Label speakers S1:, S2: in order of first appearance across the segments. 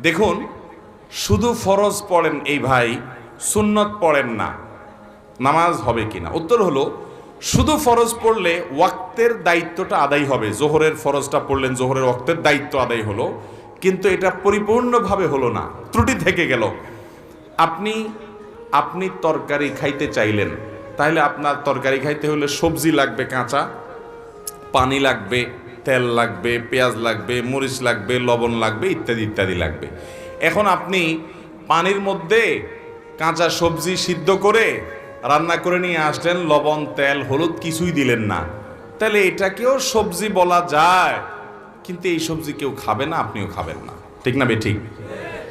S1: দেখুন, শুধু ফরজ পড়েন এই ভাই, সুন্নত পড়েন না, নামাজ হবে কিনা? উত্তর হলো, শুধু ফরজ পড়লে ওয়াক্তের দায়িত্বটা আদায় হবে। জোহরের ফরজটা পড়লেন, জোহরের ওয়াক্তের দায়িত্ব আদায় হলো, কিন্তু এটা পরিপূর্ণভাবে হলো না, ত্রুটি থেকে গেল। আপনি তরকারি খাইতে চাইলেন, তাহলে আপনার তরকারি খাইতে হলে সবজি লাগবে কাঁচা, পানি লাগবে, তেল লাগবে, পেঁয়াজ লাগবে, মরিচ লাগবে, লবণ লাগবে, ইত্যাদি ইত্যাদি লাগবে। এখন আপনি পানির মধ্যে কাঁচা সবজি সিদ্ধ করে রান্না করে নিয়ে আসলেন, লবণ তেল হলুদ কিছুই দিলেন না, তাহলে এটাকেও সবজি বলা যায়, কিন্তু এই সবজি কেউ খাবে না, আপনিও খাবেন না, ঠিক না বেঠিক?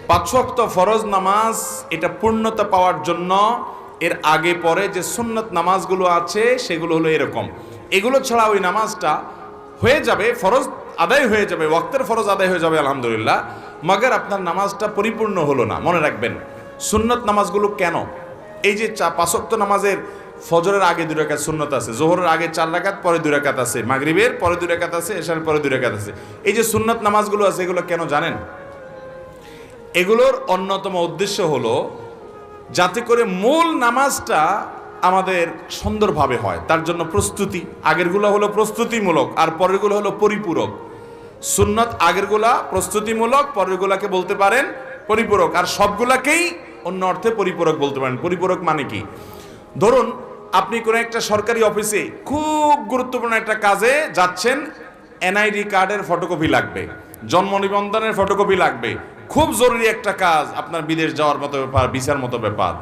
S1: 5 ওয়াক্ত ফরজ নামাজ এটা পূর্ণতা পাওয়ার জন্য এর আগে পরে যে সুন্নত নামাজগুলো আছে সেগুলো হলো এরকম। এগুলো ছাড়া ওই নামাজটা হয়ে যাবে, ফরজ আদায় হয়ে যাবে, ওয়াক্তের ফরজ আদায় হয়ে যাবে আলহামদুলিল্লাহ, মাগার আপনার নামাজটা পরিপূর্ণ হলো না। মনে রাখবেন, সুন্নত নামাজগুলো কেন, এই যে 5 ওয়াক্ত নামাজের ফজরের আগে 2 রাকাত সুন্নত আছে, জোহরের আগে 4 রাকাত, পরে 2 রাকাত আছে, মাগরিবের পরে 2 রাকাত আছে, এশার পরে 2 রাকাত আছে। এই যে সুন্নত নামাজগুলো আছে, এগুলো কেন জানেন? এগুলোর অন্যতম উদ্দেশ্য হলো যাতে করে মূল নামাজটা আমাদের সুন্দরভাবে হয়, তার জন্য প্রস্তুতি। আগেরগুলো হলো প্রস্তুতিমূলক, আর পরেরগুলো হলো পরিপূরক। সুন্নত আগেরগুলা প্রস্তুতিমূলক, পরেরগুলাকে বলতে পারেন পরিপূরক, আর সবগুলাকেই অন্য অর্থে পরিপূরক বলতে পারেন। পরিপূরক মানে কি? ধরুন, আপনি কোনো একটা সরকারি অফিসে খুব গুরুত্বপূর্ণ একটা কাজে যাচ্ছেন, এনআইডি কার্ডের ফটোকপি লাগবে, জন্ম নিবন্ধনের ফটোকপি লাগবে, খুব জরুরি একটা কাজ, আপনার বিদেশ যাওয়ার মতো ব্যাপার, ভিসার মতো ব্যাপার।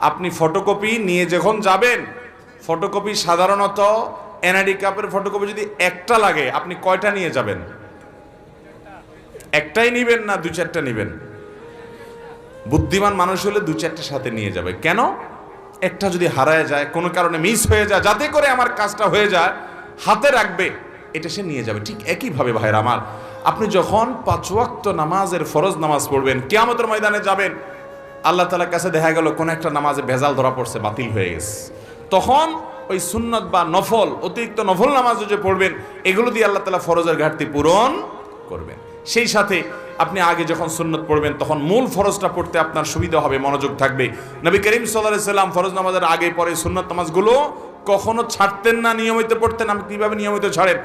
S1: আপনি ফটোকপি নিয়ে যখন যাবেন, ফটোকপি সাধারণত এনআইডি কার্ডের ফটোকপি যদি একটা লাগে, আপনি কয়টা নিয়ে যাবেন? একটাই নিবেন না 2-4টা নিবেন? বুদ্ধিমান মানুষ হলে 2-4টা সাথে নিয়ে যাবে। কেন? একটা যদি হারায় যায়, কোনো কারণে মিস হয়ে যায়, যাতে করে আমার কাজটা হয়ে যায়, হাতে রাখবে, এটা সে নিয়ে যাবে। ঠিক একইভাবে ভাইরা আমার, আপনি যখন 5 ওয়াক্ত নামাজের ফরজ নামাজ পড়বেন, কিয়ামতের ময়দানে যাবেন, আল্লাহ তাআলার কাছে দেখা গেল কোন একটা নামাজে ভেজাল ধরা পড়ছে, বাতিল হয়ে গেছে, তখন ওই সুন্নত বা নফল, অতিরিক্ত নফল নামাজ যে পড়বেন, এগুলো দিয়ে আল্লাহ তাআলা ফরজের ঘাটতি পূরণ করবেন। সেই সাথে আপনি আগে যখন সুন্নত পড়বেন, তখন মূল ফরজটা পড়তে আপনার সুবিধা হবে, মনোযোগ থাকবে। নবী করিম সাল্লাল্লাহু আলাইহি সাল্লাম ফরজ নামাজের আগে পরে সুন্নত নামাজগুলো কখনো ছাড়তেন না, নিয়মিত পড়তেন। আপনি কিভাবে নিয়মিত ছাড়েন?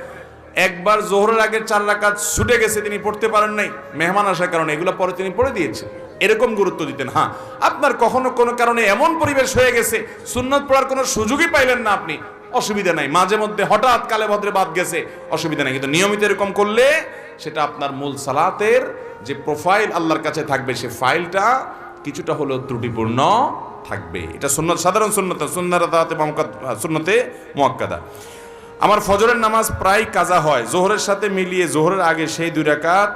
S1: একবার জোহরের আগে 4 রাকাত ছুটে গেছে, তিনি পড়তে পারেন নাই মেহমান আসার কারণে, এগুলো পরে তিনি পড়ে দিয়েছেন, এরকম গুরুত্ব দিতেন। হ্যাঁ, আপনার কখনো কোনো কারণে এমন পরিবেশ হয়ে গেছে, সুন্নত পড়ার কোনো সুযোগই পাইলেন না আপনি, অসুবিধা নাই, মাঝে মধ্যে হঠাৎ কালে ভদ্রে বাদ গেছে, অসুবিধা নাই, কিন্তু নিয়মিত এরকম করলে সেটা আপনার মূল সালাতের যে প্রোফাইল আল্লাহর কাছে থাকবে, সে ফাইলটা কিছুটা হলেও ত্রুটিপূর্ণ থাকবে। এটা সুন্নত, সাধারণ সুন্নত, সুন্নতে মুআক্কাদা। আমার ফজরের নামাজ প্রায় কাজা হয়, জোহরের সাথে মিলিয়ে জোহরের আগে সেই 2 রাকাত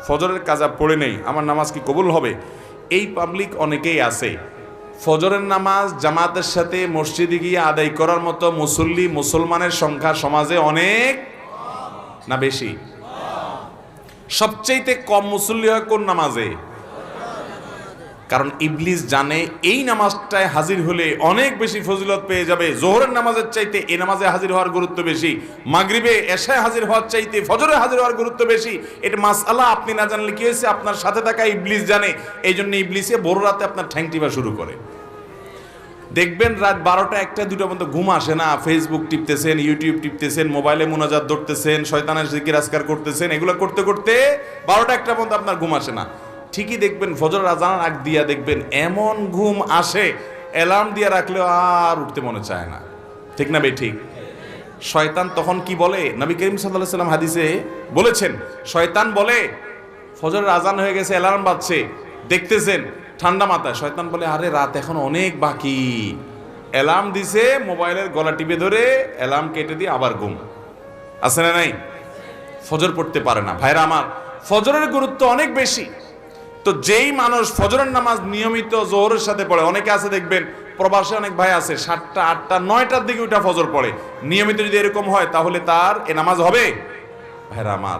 S1: ফজরের কাজা পড়ে নেই, আমার নামাজ কি কবুল হবে? এই পাবলিক অনেকেই আছে, ফজরের নামাজ জামাতের সাথে মসজিদে গিয়ে আদায় করার মতো মুসল্লি, মুসলমানের সংখ্যা সমাজে অনেক না বেশি? সবচেয়ে কম মুসল্লি হয় কোন নামাজে? কারণ ইবলিস জানে এই নামাজটায় হাজির হলে অনেক বেশি ফজিলত পেয়ে যাবে, জোহরের নামাজের চাইতে এই নামাজে হাজির হওয়ার গুরুত্ব বেশি, মাগরিবে এশায় হাজির হওয়ার চাইতে ফজরে হাজির হওয়ার গুরুত্ব বেশি। এটা মাসআলা আপনি না জানলে কি হয়েছে, আপনার সাথে থাকা ইবলিস জানে, এই জন্য ইবলিসে বড় রাতে আপনার ঠ্যাং টিপা শুরু করে। দেখবেন রাত 12টা 1টা 2টা পর্যন্ত ঘুম আসে না, ফেসবুক টিপতেছেন, ইউটিউব টিপতেছেন, মোবাইলে মুনাজাত ধরতেছেন, শয়তানের জিকির আজকার করতেছেন, এগুলো করতে করতে 12টা 1টা পর্যন্ত আপনার ঘুম আসে না। ঠিকই দেখবেন ফজর আজান আগ দিয়া দেখবেন এমন ঘুম আসে, অ্যালার্ম দিয়ে রাখলেও আর উঠতে মনে চায় না, ঠিক না ভাই? ঠিক। শয়তান তখন কি বলে? নবী করিম সাল্লাল্লাহু আলাইহি সাল্লাম হাদিসে বলেছেন, শয়তান বলে ফজরের আজান হয়ে গেছে, অ্যালার্ম বাজছে, দেখতেছেন ঠান্ডা মাথায়, শয়তান বলে আরে রাত এখন অনেক বাকি, অ্যালার্ম দিছে, মোবাইলের গলা টিপে ধরে অ্যালার্ম কেটে দিয়ে আবার ঘুম। আছে না নাই? ফজর পড়তে পারে না। ভাইরা আমার, ফজরের গুরুত্ব অনেক বেশি। তো যেই মানুষ ফজরের নামাজ নিয়মিত জোহরের সাথে পড়ে, অনেকে আছে দেখবেন প্রবাসে অনেক ভাই আছে 7টা 8টা 9টার দিকে উঠা ফজর পড়ে, নিয়মিত যদি এরকম হয় তাহলে তার এ নামাজ হবে? ভাইরা আমার,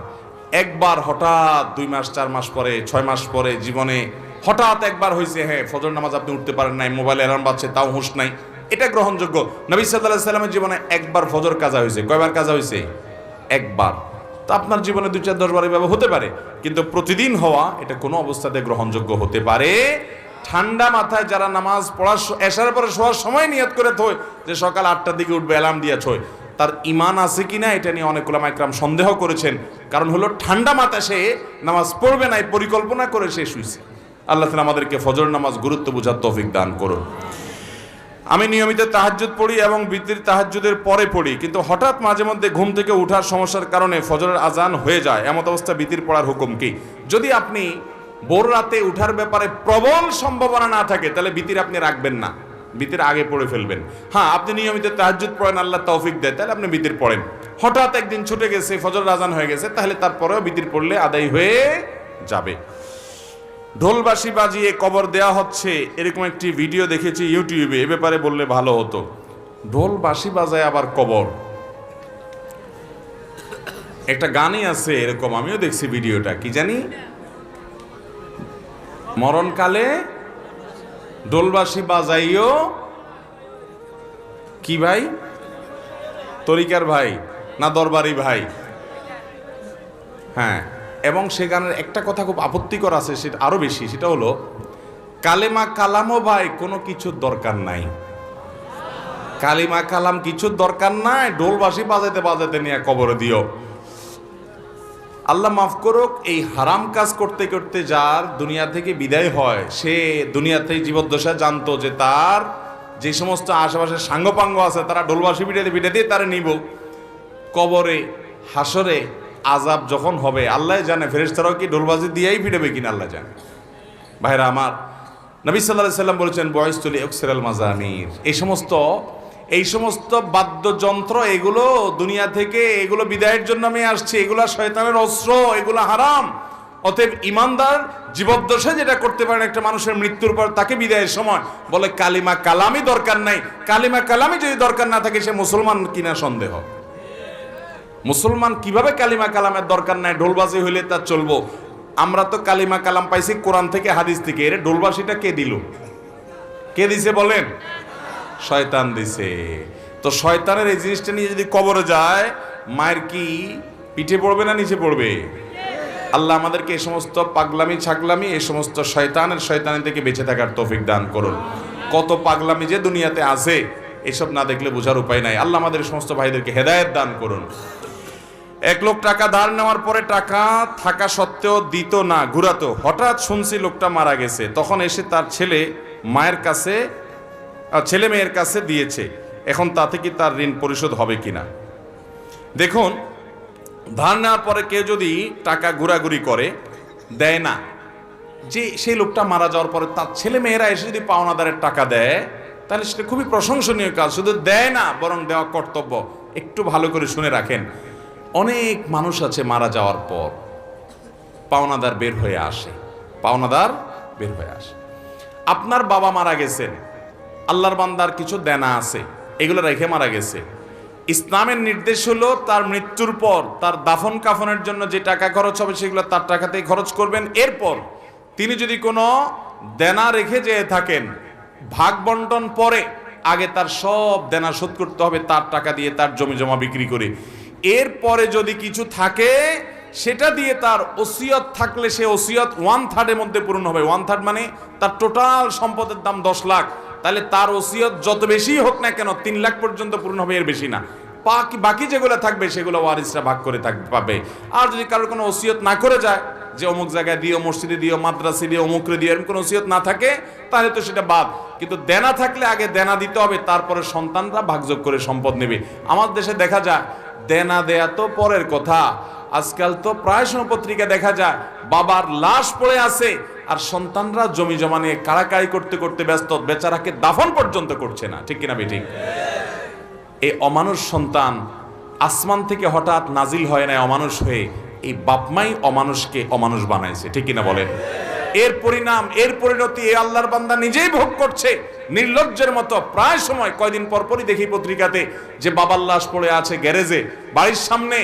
S1: একবার হঠাৎ 2 মাস 4 মাস পরে 6 মাস পরে জীবনে হঠাৎ একবার হয়েছে, হ্যাঁ ফজর নামাজ আপনি উঠতে পারেন নাই, মোবাইলে অ্যালার্ম বাজছে তাও হুঁশ নাই, এটা গ্রহণযোগ্য। নবী সাল্লাল্লাহু আলাইহি সাল্লামের জীবনে একবার ফজর কাজা হয়েছে। কয়বার কাজা হয়েছে? একবার। তো আপনার জীবনে 2, 4, 10 বার এভাবে হতে পারে, কিন্তু প্রতিদিন হওয়া এটা কোনো অবস্থাতে গ্রহণযোগ্য হতে পারে। ঠান্ডা মাথায় যারা নামাজ পড়ার এশার পরে শোয়ার সময় নিয়ত করে থয় যে সকাল 8টার দিকে উঠবে, অ্যালার্ম দিয়ে থয়, তার ইমান আছে কিনা এটা নিয়ে অনেক উলামা ইকরাম সন্দেহ করেছেন। কারণ হলো ঠান্ডা মাথায় সে নামাজ পড়বে না, পরিকল্পনা করে সে শুইছে। আল্লাহ তাআলা আমাদেরকে ফজর নামাজ গুরুত্ব বোঝার তৌফিক দান করুন। আমি নিয়মিত তাহাজ্জুদ পড়ি এবং বিতির তাহাজ্জুদের পরে পড়ি, কিন্তু হঠাৎ মাঝে মধ্যে ঘুম থেকে ওঠার সমস্যার কারণে ফজরের আজান হয়ে যায়। এমত অবস্থা বিতির পড়ার হুকুম কি? যদি আপনি ভোর রাতে উঠার ব্যাপারে প্রবল সম্ভাবনা না থাকে তাহলে বিতির আপনি রাখবেন না, বিতির আগে পড়ে ফেলবেন। হ্যাঁ, আপনি নিয়মিত তাহাজ্জুদ পড়েন, আল্লাহ তৌফিক দেয়, তাহলে আপনি বিতির পড়েন। হঠাৎ একদিন ছুটে গেছে, ফজরের আজান হয়ে গেছে, তাহলে তারপরেও বিতির পড়লে আদায় হয়ে যাবে। ঢোলবাঁশি বাজিয়ে কবর দেয়া হচ্ছে, এরকম একটি ভিডিও দেখেছি ইউটিউবে, এ ব্যাপারে বললে ভালো হতো। ঢোলবাঁশি বাজায় আবার কবর, একটা গানই আছে এরকম, আমিও দেখছি ভিডিওটা, কি জানি মরণকালে ঢোলবাঁশি বাজাইও কি ভাই, তরিকার ভাই না দরবারি ভাই? হ্যাঁ, এবং সে গানের একটা কথা খুব আপত্তিকর আছে, সেটা আরো বেশি, সেটা হলো কালেমা কালামও ভাই কোনো কিছুর দরকার নাই, কালিমা কালাম কিছুর দরকার নাই, ঢোলবাঁশি বাজাইতে বাজাইতে নিয়ে কবরে দিও। আল্লাহ মাফ করুক, এই হারাম কাজ করতে করতে যার দুনিয়া থেকে বিদায় হয়, সে দুনিয়াতেই জীবদ্দশা জানতো যে তার যে সমস্ত আশেপাশে সাঙ্গপাঙ্গ আছে তারা ঢোলবাঁশি পিঠে দিয়ে তারা নিব কবরে, হাসরে আযাব যখন হবে আল্লাহ জানে, ফেরেশতারাও কি ঢোলবাজি দিয়েই ফিরবে কিনা আল্লাহ জানে। ভাইরা আমার, নবী সাল্লাল্লাহু আলাইহি সাল্লাম বলেছেন বয়স্ত লিউকসিরাল মাজামির, এই সমস্ত বাদ্যযন্ত্র এগুলো দুনিয়া থেকে এগুলো বিদায়ের জন্য আমি আসছি, এগুলো শয়তানের অস্ত্র, এগুলো হারাম। অতএব ইমানদার জীবদ্দশায় যেটা করতে পারেন একটা মানুষের মৃত্যুর পর তাকে বিদায়ের সময় বলে কালিমা কালামই দরকার নাই। কালিমা কালামই যদি দরকার না থাকে সে মুসলমান কিনা সন্দেহ। মুসলমান কিভাবে কালিমা কালামের দরকার নাই, ঢোলবাজি হইলে তার চলবো? আমরা তো কালিমা কালাম পাইছি কোরআন থেকে, হাদিস থেকে। এর ঢোলবাজিটা কে দিল? কে দিছে বলেন? শয়তান দিছে। তো শয়তানের এই জিনিসটা নিয়ে যদি কবরে যায়, মায়ের কি পিঠে পড়বে না নিচে পড়বে? আল্লাহ আমাদেরকে এই সমস্ত পাগলামি ছাগলামি, এই সমস্ত শয়তানি থেকে বেঁচে থাকার তৌফিক দান করুন। কত পাগলামি যে দুনিয়াতে আছে, এসব না দেখলে বোঝার উপায় নাই। আল্লাহ আমাদের সমস্ত ভাইদেরকে হেদায়েত দান করুন। এক লোক টাকা ধার নেওয়ার পরে টাকা থাকা সত্ত্বেও দিত না, ঘুরাতো। হঠাৎ শুনছি লোকটা মারা গেছে, তখন এসে তার ছেলে মেয়ের কাছে দিয়েছে। এখন তাতে কি তার ঋণ পরিশোধ হবে কিনা? দেখুন, ধার নেওয়ার পরে কেউ যদি টাকা ঘোরাঘুরি করে, দেয় না, যে সেই লোকটা মারা যাওয়ার পরে তার ছেলে মেয়েরা এসে যদি পাওনাদারের টাকা দেয়, তাহলে সেটা খুবই প্রশংসনীয় কাজ। শুধু দেয় না, বরং দেওয়া কর্তব্য। একটু ভালো করে শুনে রাখেন, অনেক মানুষ আছে মারা যাওয়ার পর পাওনাদার বের হয়ে আসে, আপনার বাবা মারা গেছেন, আল্লাহর বান্দার কিছু দেনা আছে, এগুলো রেখে মারা গেছে। ইসলামের নির্দেশ হলো তার মৃত্যুর পর তার দাফন কাফনের জন্য যে টাকা খরচ হবে সেগুলো তার টাকাতেই খরচ করবেন। এরপর তিনি যদি কোনো দেনা রেখে যেয়ে থাকেন, ভাগ বন্টন পরে আগে তার সব দেনা শোধ করতে হবে তার টাকা দিয়ে, তার জমি জমা বিক্রি করে। এরপরে যদি কিছু থাকে সেটা দিয়ে তার ওসিয়ত থাকলে সে ওসিয়ত 1/3 মধ্যে পূরণ হবে। 1/3 মানে তার টোটাল সম্পদের দাম 10 লাখ, তাহলে তার ওসিয়ত যত বেশি হোক না কেন 3 লাখ পর্যন্ত পূরণ হবে, এর বেশি না। বাকি যেগুলো থাকবে সেগুলো ওয়ারিসরা ভাগ করে পাবে। আর যদি কারোর কোনো ওসিয়ত না করে যায় যে অমুক জায়গায় দিও, মসজিদে দিও, মাদ্রাসে দিও, অমুকরে দিও, এরকম কোনো ওসিয়ত না থাকে তাহলে তো সেটা বাদ। কিন্তু দেনা থাকলে আগে দেনা দিতে হবে, তারপরে সন্তানরা ভাগযোগ করে সম্পদ নেবে। আমার দেশে দেখা যায় দেনা দেয়া তো পরের কথা, আজকাল তো প্রায় সময় পত্রিকা দেখা যায় বাবার লাশ পড়ে আছে আর সন্তানরা জমি জমা নিয়ে কাড়াকাড়ি করতে করতে ব্যস্ত, বেচারাকে দাফন পর্যন্ত করছে না। ঠিক কিনা বেঠিক? এই অমানুষ সন্তান আসমান থেকে হঠাৎ নাজিল হয় না অমানুষ হয়ে, এই বাপমাই অমানুষকে অমানুষ বানাইছে। ঠিক কিনা বলেন? এর পরিণাম, এর পরিণতি এই আল্লাহর বান্দা নিজেই ভোগ করছে নির্লজ্জের মতো। প্রায় সময় কয়দিন পরপরই দেখি পত্রিকাতে যে বাবার লাশ পড়ে আছে গ্যারেজে, বাড়ির সামনে,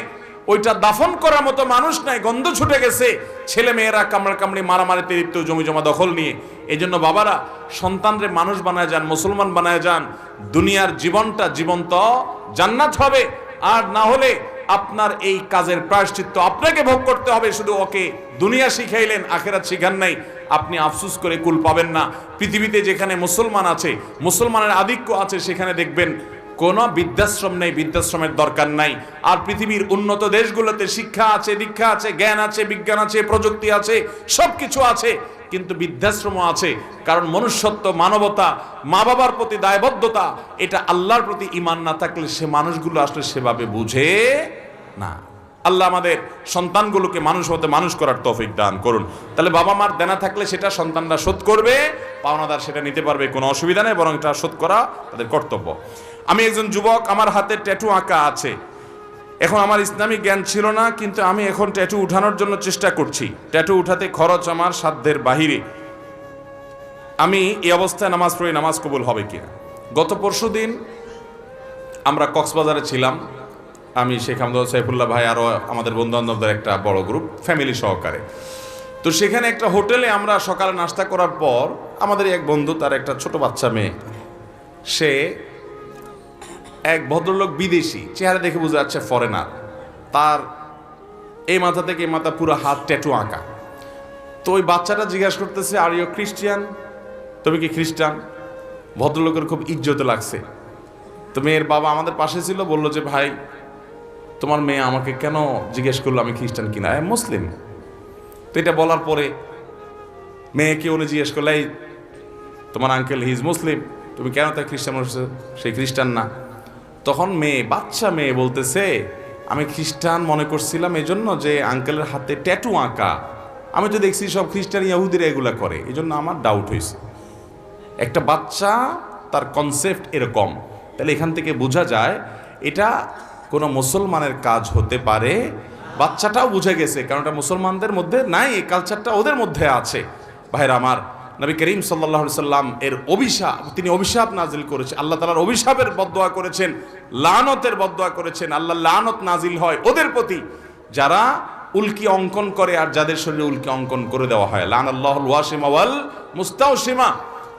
S1: ওইটা দাফন করার মতো মানুষ নাই, গন্ধ ছুটে গেছে, ছেলে মেয়েরা কামড়াকামড়ি মারামারিতে লিপ্ত, জমি জমা দখল নিয়ে। এই জন্য বাবারা সন্তানরে মানুষ বানায় যান, মুসলমান বানায় যান, দুনিয়ার জীবনটা জীবন্ত জান্নাত হবে। আর না হলে আপনার এই কাজের প্রায়শ্চিত্ত আপনাকে ভোগ করতে হবে। শুধু ওকে দুনিয়া শিখাইলেন, আখিরাত শিখান নাই, আপনি আফসোস করে কুল পাবেন না। পৃথিবীতে যেখানে মুসলমান আছে, মুসলমানের আধিক্য আছে, সেখানে দেখবেন কোনো বৃদ্ধাশ্রম নেই, বৃদ্ধাশ্রমের দরকার নাই। আর পৃথিবীর উন্নত দেশগুলোতে শিক্ষা আছে, দীক্ষা আছে, জ্ঞান আছে, বিজ্ঞান আছে, প্রযুক্তি আছে, সব কিছু আছে, কিন্তু বৃদ্ধাশ্রমও আছে। কারণ মনুষ্যত্ব, মানবতা, মা বাবার প্রতি দায়বদ্ধতা, এটা আল্লাহর প্রতি ঈমান না থাকলে সে মানুষগুলো আসলে সেভাবে বুঝে না। আল্লাহ আমাদের সন্তানগুলোকে মানুষ হতে মানুষ করার তৌফিক দান করুন। তাহলে বাবা মার দেনা থাকলে সেটা সন্তানরা শোধ করবে, পাওনাদার সেটা নিতে পারবে, কোনো অসুবিধা নেই, বরং এটা শোধ করা তাদের কর্তব্য। আমি একজন যুবক, আমার হাতে ট্যাটু আঁকা আছে। এখন আমার ইসলামিক জ্ঞান ছিল না, কিন্তু আমি এখন ট্যাটু উঠানোর জন্য চেষ্টা করছি। ট্যাটু উঠাতে খরচ আমার সাধ্যের বাহিরে। আমি এই অবস্থায় নামাজ পড়ি, নামাজ কবুল হবে কিনা? গত পরশুদিন আমরা কক্সবাজারে ছিলাম, আমি শেখ আহমদ সাইফুল্লাহ ভাই, আরও আমাদের বন্ধু বান্ধবদের একটা বড় গ্রুপ, ফ্যামিলি সহকারে। তো সেখানে একটা হোটেলে আমরা সকালে নাস্তা করার পর আমাদের এক বন্ধু, তার একটা ছোট বাচ্চা মেয়ে, সে এক ভদ্রলোক, বিদেশি, চেহারা দেখে বোঝা যাচ্ছে ফরেনার, তার এই মাথা থেকে এই মাথা পুরো হাত ট্যাটু আঁকা। তো ওই বাচ্চাটা জিজ্ঞাসা করতেছে, আর ইউ খ্রিস্টিয়ান? তুমি কি খ্রিস্টান? ভদ্রলোকের খুব ইজ্জতে লাগছে। তো মেয়ের বাবা আমাদের পাশে ছিল, বলল যে ভাই তোমার মেয়ে আমাকে কেন জিজ্ঞেস করলো আমি খ্রিস্টান কিনা, মুসলিম। তো এটা বলার পরে মেয়েকে উনি জিজ্ঞেস করলে, এই তোমার আঙ্কেল হি ইজ মুসলিম, তুমি কেন তাই খ্রিস্টান বলছো? সেই খ্রিস্টান না। তখন মেয়ে, বাচ্চা মেয়ে বলতেছে, আমি খ্রিস্টান মনে করছিলাম এই জন্য যে আঙ্কেলের হাতে ট্যাটু আঁকা, আমি তো দেখছি সব খ্রিস্টান ইহুদিরা এগুলা করে, এই জন্য আমার ডাউট হয়েছে। একটা বাচ্চা, তার কনসেপ্ট এরকম। তাহলে এখান থেকে বোঝা যায় এটা কোনো মুসলমানের কাজ হতে পারে। বাচ্চাটাও বুঝে গেছে, কারণ এটা মুসলমানদের মধ্যে নাই, এই কালচারটা ওদের মধ্যে আছে। ভাইরা আমার, নবী করিম সাল্লাল্লাহু আলাইহি সাল্লাম এর অভিশাপ, তিনি অভিশাপ নাজিল করেছেন, আল্লাহ তাআলার অভিশাপের বদদোয়া করেছেন, লানতের বদদোয়া করেছেন। আল্লাহ লানত নাজিল হয় ওদের প্রতি যারা উল্কি অঙ্কন করে আর যাদের শরীরে উল্কি অঙ্কন করে দেওয়া হয়। লানাল্লাহুল ওয়াসিমা ওয়াল মুস্তাওসিমা।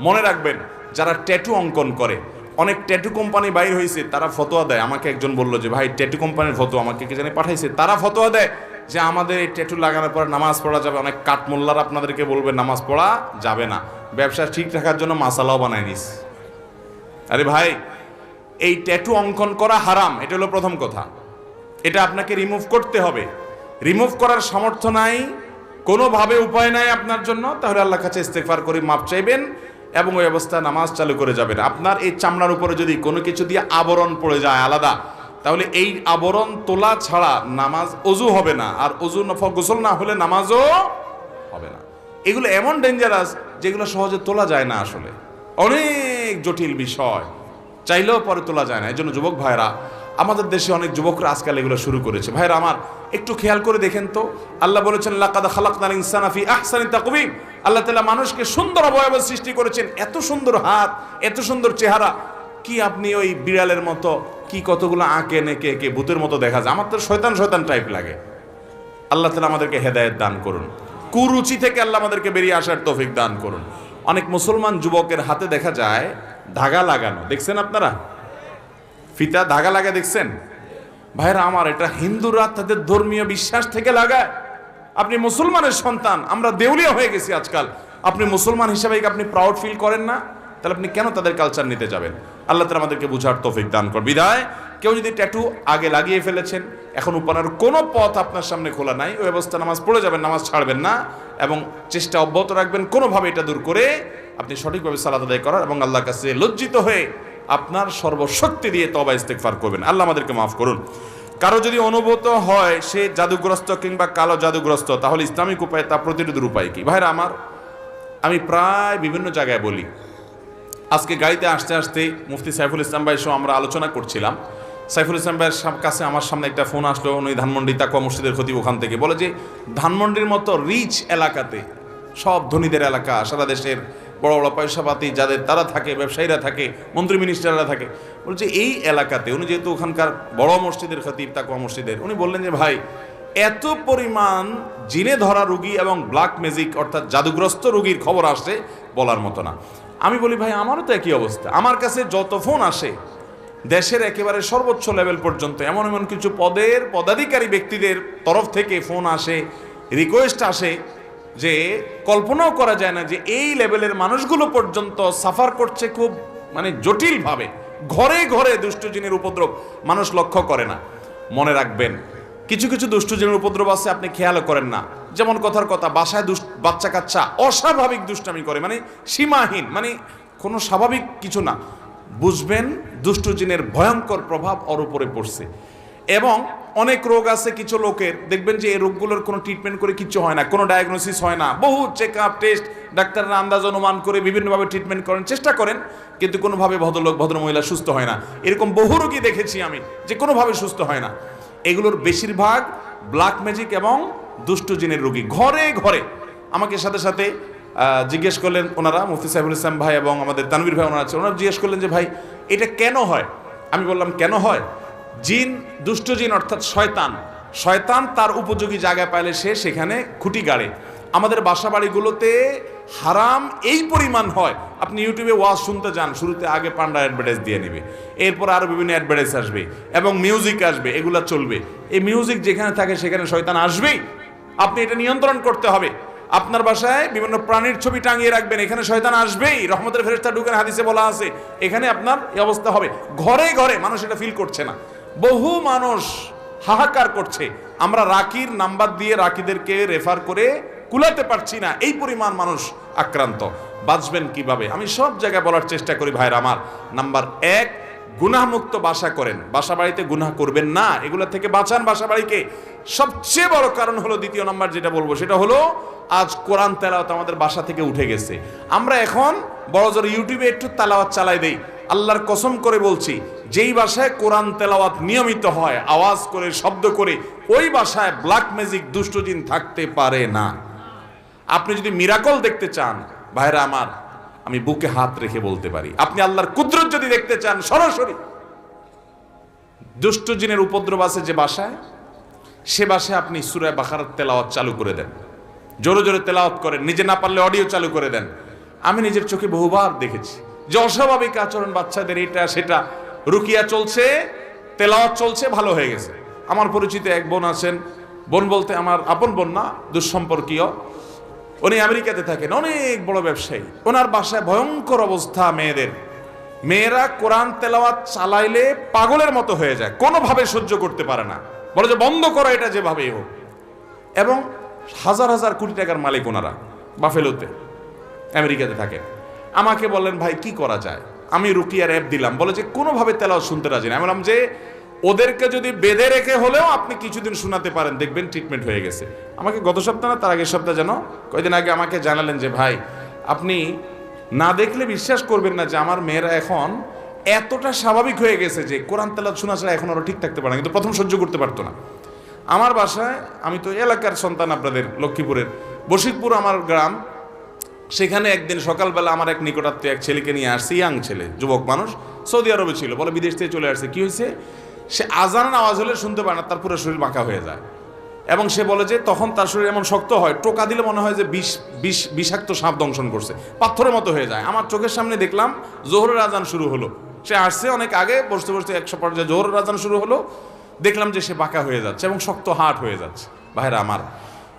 S1: মনে রাখবেন, যারা ট্যাটু অঙ্কন করে, অনেক ট্যাটু কোম্পানি বাইর হয়েছে, তারা ফতোয়া দেয়। আমাকে একজন বলল যে ভাই ট্যাটু কোম্পানির ফতোয়া, আমাকে কে জানি পাঠাইছে, তারা ফতোয়া দেয় যে আমাদের এই ট্যাটু লাগানোর পর নামাজ পড়া যাবে। অনেক কাঠমোল্লার আপনাদেরকে বলবে নামাজ পড়া যাবে না, ব্যবসা ঠিক রাখার জন্য মাসালাও বানায় নিস। আরে ভাই, এই ট্যাটু অঙ্কন করা হারাম, এটা হলো প্রথম কথা। এটা আপনাকে রিমুভ করতে হবে। রিমুভ করার সামর্থ্য নাই, কোনোভাবে উপায় নাই আপনার জন্য, তাহলে আল্লাহর কাছে ইস্তেগফার করে মাপ চাইবেন এবং ওই অবস্থায় নামাজ চালু করে যাবেন। আপনার এই চামড়ার উপরে যদি কোনো কিছু দিয়ে আবরণ পড়ে যায় আলাদা, তাহলে এই আবরণ তোলা ছাড়া নামাজ, অজু হবে না, আর অজু গোসল না হলে নামাজও হবে না। এগুলো এমন ডেঞ্জারাস যেগুলো সহজে তোলা যায় না, আসলে অনেক জটিল বিষয়, চাইলেও পরে তোলা যায় না। এই জন্য যুবক ভাইরা, আমাদের দেশে অনেক যুবকরা আজকাল এগুলো শুরু করেছে। ভাইরা আমার, একটু খেয়াল করে দেখেন তো, আল্লাহ বলেছেন লাকাদ খালাকনাল ইনসানা ফি আহসানি তাকওয়িম। আল্লাহ তাআলা মানুষকে সুন্দর অবয়ব সৃষ্টি করেছেন, এত সুন্দর হাত, এত সুন্দর চেহারা। কি আপনি ওই বিড়ালের মতো কি কতগুলো আঁকে নেকে একে ভূতের মতো দেখা যায়? আমার তো শয়তান শয়তান টাইপ লাগে। আল্লাহ তাআলা আমাদেরকে হেদায়েত দান করুন, কুরুচি থেকে আল্লাহ আমাদেরকে বেরিয়ে আসার তৌফিক দান করুন। অনেক মুসলমান যুবকের হাতে দেখা যায় ধাগা লাগানো, দেখছেন আপনারা? ফিতা ধাগা লাগা দেখছেন? ভাইরা আমার, এটা হিন্দুরা তাদের ধর্মীয় বিশ্বাস থেকে লাগায়। আপনি মুসলমানের সন্তান, আমরা দেউলিয়া হয়ে গেছি আজকাল। আপনি মুসলমান হিসাবে আপনি প্রাউড ফিল করেন না, তাহলে আপনি কেন তাদের কালচার নিতে যাবেন? আল্লাহ তাআলা আমাদেরকে বুঝার তৌফিক দান করুন। বিদায়, কেউ যদি ট্যাটু আগে লাগিয়ে ফেলেছেন, এখন উপানের কোনো পথ আপনার সামনে খোলা নাই, ওই অবস্থা নামাজ পড়ে যাবেন, নামাজ ছাড়বেন না, এবং চেষ্টা অব্যাহত রাখবেন কোনোভাবে এটা দূর করে আপনি সঠিকভাবে সালাত আদায় করার, এবং আল্লাহর কাছে লজ্জিত হয়ে আপনার সর্বশক্তি দিয়ে তওবা ইস্তেগফার করবেন। আল্লাহ আমাদেরকে মাফ করুন। কারো যদি অনুভূত হয় সে জাদুগ্রস্ত কিংবা কালো জাদুগ্রস্ত, তাহলে ইসলামিক উপায়ে তা প্রতিরোধের উপায় কি? ভাইরা আমার, আমি প্রায় বিভিন্ন জায়গায় বলি। আজকে গাড়িতে আসতে আসতে মুফতি সাইফুল ইসলাম ভাইয়ের সঙ্গে আমরা আলোচনা করছিলাম। সাইফুল ইসলাম ভাইয়ের কাছে আমার সামনে একটা ফোন আসলো, উনি ধানমন্ডি তাকওয়া মসজিদের খতিব, ওখান থেকে বলে যে ধানমন্ডির মতো রিচ এলাকাতে, সব ধনীদের এলাকা, সারা দেশের বড় বড় পয়সাপাতি যাদের, তারা থাকে, ব্যবসায়ীরা থাকে, মন্ত্রী মিনিস্টাররা থাকে, বলছে এই এলাকাতে, উনি যেহেতু ওখানকার বড় মসজিদের খতিব তাকওয়া মসজিদের, উনি বললেন যে ভাই, এত পরিমাণ জিনে ধরা রুগী এবং ব্ল্যাক ম্যাজিক অর্থাৎ জাদুগ্রস্ত রুগীর খবর আসছে বলার মতো না। আমি বলি ভাই, আমারও তো একই অবস্থা। আমার কাছে যত ফোন আসে দেশের একেবারে সর্বোচ্চ লেভেল পর্যন্ত এমন এমন কিছু পদের পদাধিকারী ব্যক্তিদের তরফ থেকে ফোন আসে, রিকোয়েস্ট আসে যে কল্পনাও করা যায় না যে এই লেভেলের মানুষগুলো পর্যন্ত সাফার করছে খুব মানে জটিলভাবে। ঘরে ঘরে দুষ্ট জিনের উপদ্রব মানুষ লক্ষ্য করে না। মনে রাখবেন, কিছু কিছু দুষ্ট জিনের উপদ্রব আছে আপনি খেয়ালও করেন না। যেমন কথার কথা, বাসায় বাচ্চা কাচ্চা অস্বাভাবিক দুষ্টামি করে, মানে সীমাহীন, মানে কোনো স্বাভাবিক কিছু না। বুঝবেন দুষ্ট জিনের ভয়ঙ্কর প্রভাব ওর উপরে পড়ছে। এবং অনেক রোগ আছে কিছু লোকের, দেখবেন যে এই রোগগুলোর কোনো ট্রিটমেন্ট করে কিচ্ছু হয় না, কোনো ডায়াগনোসিস হয় না, বহু চেক আপ টেস্ট, ডাক্তাররা আন্দাজ অনুমান করে বিভিন্নভাবে ট্রিটমেন্ট করেন, চেষ্টা করেন, কিন্তু কোনোভাবে ভদ্রলোক ভদ্রমহিলা সুস্থ হয় না। এরকম বহু রোগী দেখেছি আমি যে কোনোভাবে সুস্থ হয় না। এগুলোর বেশিরভাগ ব্ল্যাক ম্যাজিক এবং দুষ্ট জিনের রোগী। ঘরে ঘরে আমাকে সাথে সাথে জিজ্ঞেস করলেন ওনারা, মুফতি সাইফুল ইসলাম ভাই এবং আমাদের তানভীর ভাই ওনারা আছে, ওনারা জিজ্ঞেস করলেন যে ভাই এটা কেন হয়। আমি বললাম কেন হয়, জিন, দুষ্ট জিন অর্থাৎ শয়তান, শয়তান তার উপযোগী জায়গায় পাইলে সে সেখানে খুঁটি গাড়ে। আমাদের বাসা বাড়িগুলোতে হারাম এই পরিমাণ হয়, আপনি ইউটিউবে ওয়াজ শুনতে যান, শুরুতে আগে পান্ডা অ্যাডভার্টাইজ দিয়ে নেবে, এরপর আরও বিভিন্ন অ্যাডভার্টাইজ আসবে এবং মিউজিক আসবে, এগুলা চলবে। এই মিউজিক যেখানে থাকে সেখানে শয়তান আসবেই, আপনি এটা নিয়ন্ত্রণ করতে হবে। আপনার বাসায় বিভিন্ন প্রাণীর ছবি টাঙিয়ে রাখবেন, এখানে শয়তান আসবেই, রহমতের ফেরেশতা ঢুকেন, হাদিসে বলা আছে, এখানে আপনার এই অবস্থা হবে। ঘরে ঘরে মানুষ এটা ফিল করছে না, বহু মানুষ হাহাকার করছে। আমরা রাকির নাম্বার দিয়ে রাকিদেরকে রেফার করে কুলাতে পারছি না, এই পরিমাণ মানুষ আক্রান্ত। বাঁচবেন কিভাবে আমি সব জায়গায় বলার চেষ্টা করি ভাইরা আমার। নাম্বার 1, গুনাহমুক্ত বাসা করেন, বাসা বাড়িতে গুনাহ করবেন না, এগুলো থেকে বাঁচান বাসা বাড়িকে। সবচেয়ে বড় কারণ হলো, দ্বিতীয় নাম্বার যেটা বলবো সেটা হলো, আজ কোরআন তেলাওয়াত আমাদের বাসা থেকে উঠে গেছে। আমরা এখন বড় জোর ইউটিউবে একটু তেলাওয়াত চালাই দেই। আল্লাহর কসম করে বলছি, যেই বাসায় কোরআন তেলাওয়াত নিয়মিত হয়, আওয়াজ করে, শব্দ করে, ওই বাসায় ব্ল্যাক ম্যাজিক দুষ্ট জিন থাকতে পারে না। আপনি যদি মিরাকল দেখতে চান ভাইরা আমার, আমি বুকে হাত রেখে বলতে পারি, আপনি আল্লাহর কুদরত যদি দেখতে চান সরাসরি, দুষ্ট জিনের উপদ্রব আছে যে বাসায়, সে বাসায় আপনি সূরা বাকারার তেলাওয়াত চালু করে দেন, জোরে জোরে তেলাওয়াত করেন, নিজে না পারলে অডিও চালু করে দেন। আমি নিজের চোখে বহুবার দেখেছি যে অস্বাভাবিক আচরণ বাচ্চাদের, এটা সেটা, রুকিয়া চলছে, তেলাওয়াত চলছে, ভালো হয়ে গেছে। আমার পরিচিত এক বোন আছেন, বোন বলতে আমার আপন বোন না, দুঃসম্পর্কীয়, উনি আমেরিকাতে থাকেন, অনেক বড় ব্যবসায়ী। ওনার বাসায় ভয়ঙ্কর অবস্থা মেয়েদের, মেয়েরা কোরআন তেলাওয়াত চালাইলে পাগলের মতো হয়ে যায়, কোনোভাবে সহ্য করতে পারে না, বলে যে বন্ধ করো এটা যেভাবেই হোক। এবং হাজার হাজার কোটি টাকার মালিক ওনারা, বাফেলোতে আমেরিকাতে থাকেন। আমাকে বললেন ভাই কি করা যায়, আমি রুকিয়ার অ্যাপ দিলাম, বলে যে কোনোভাবে তেলাওয়াত শুনতে রাজি না। আমি বললাম যে ওদেরকে যদি বেঁধে রেখে হলেও আপনি কিছুদিন শোনাতে পারেন, দেখবেন ট্রিটমেন্ট হয়ে গেছে। আমাকে গত সপ্তাহ না তার আগের সপ্তাহ যেন কয়েকদিন আগে আমাকে জানালেন যে ভাই আপনি না দেখলে বিশ্বাস করবেন না যে আমার মেয়েরা এখন এতটা স্বাভাবিক হয়ে গেছে যে কোরআন তেলাওয়াত শোনা ছাড়া এখন ওরা ঠিক থাকতে পারে না, কিন্তু প্রথম সহ্য করতে পারতো না। আমার বাসায়, আমি তো এলাকার সন্তান আপনাদের লক্ষ্মীপুরের, বশিকপুর আমার গ্রাম, সেখানে একদিন সকালবেলা আমার এক নিকটাত্মীয় এক ছেলেকে নিয়ে আসছে, ইয়াং ছেলে, যুবক মানুষ, সৌদি আরবে ছিল, বলে বিদেশ থেকে চলে আসছে। কি হয়েছে, সে আজানের আওয়াজ হলে শুনতে পায় না, তার পুরো শরীর বাঁকা হয়ে যায়। এবং সে বলে যে তখন তার শরীর এমন শক্ত হয়, টোকা দিলে মনে হয় যে বিষাক্ত সাপ দংশন করছে, পাথরের মতো হয়ে যায়। আমার চোখের সামনে দেখলাম জোহরের আজান শুরু হলো, সে আসছে অনেক আগে, বসতে বসতে 100 পর্যায়ে জোহরের আজান শুরু হলো, দেখলাম যে সে বাঁকা হয়ে যাচ্ছে এবং শক্ত হাট হয়ে যাচ্ছে। ভাইরা আমার,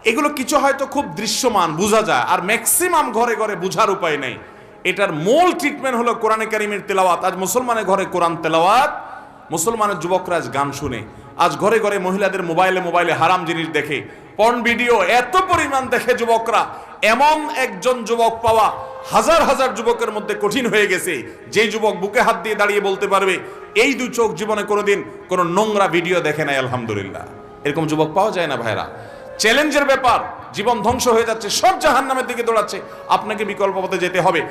S1: এগুলো কিছু হয়তো খুব দৃশ্যমান বোঝা যায়, আর ম্যাক্সিমাম ঘরে ঘরে বোঝার উপায় নেই। এটার মূল ট্রিটমেন্ট হলো কোরআনে কারিমের তেলাওয়াত। আজ মুসলমানের ঘরে কোরআন তেলাওয়াত, মুসলমানের যুবকরা আজ গান শুনে, আজ ঘরে ঘরে মহিলাদের মোবাইলে হারাম জিনিস দেখে, পর্ন ভিডিও এত পরিমাণ দেখে যুবকরা। এমন একজন যুবক পাওয়া হাজার হাজার যুবকের মধ্যে কঠিন হয়ে গেছে, যেই যুবক বুকে হাত দিয়ে দাঁড়িয়ে বলতে পারবে এই দুই চোখ জীবনে কোনোদিন কোনো নোংরা ভিডিও দেখে নাই, আলহামদুলিল্লাহ। এরকম যুবক পাওয়া যায় না ভাইরা। চ্যালেঞ্জের ব্যাপার, জীবন ধ্বংস হয়ে যাচ্ছে, সব জাহান্নামের দিকে দৌড়াচ্ছে, আপনাকে বিকল্প পথে যেতে হবে।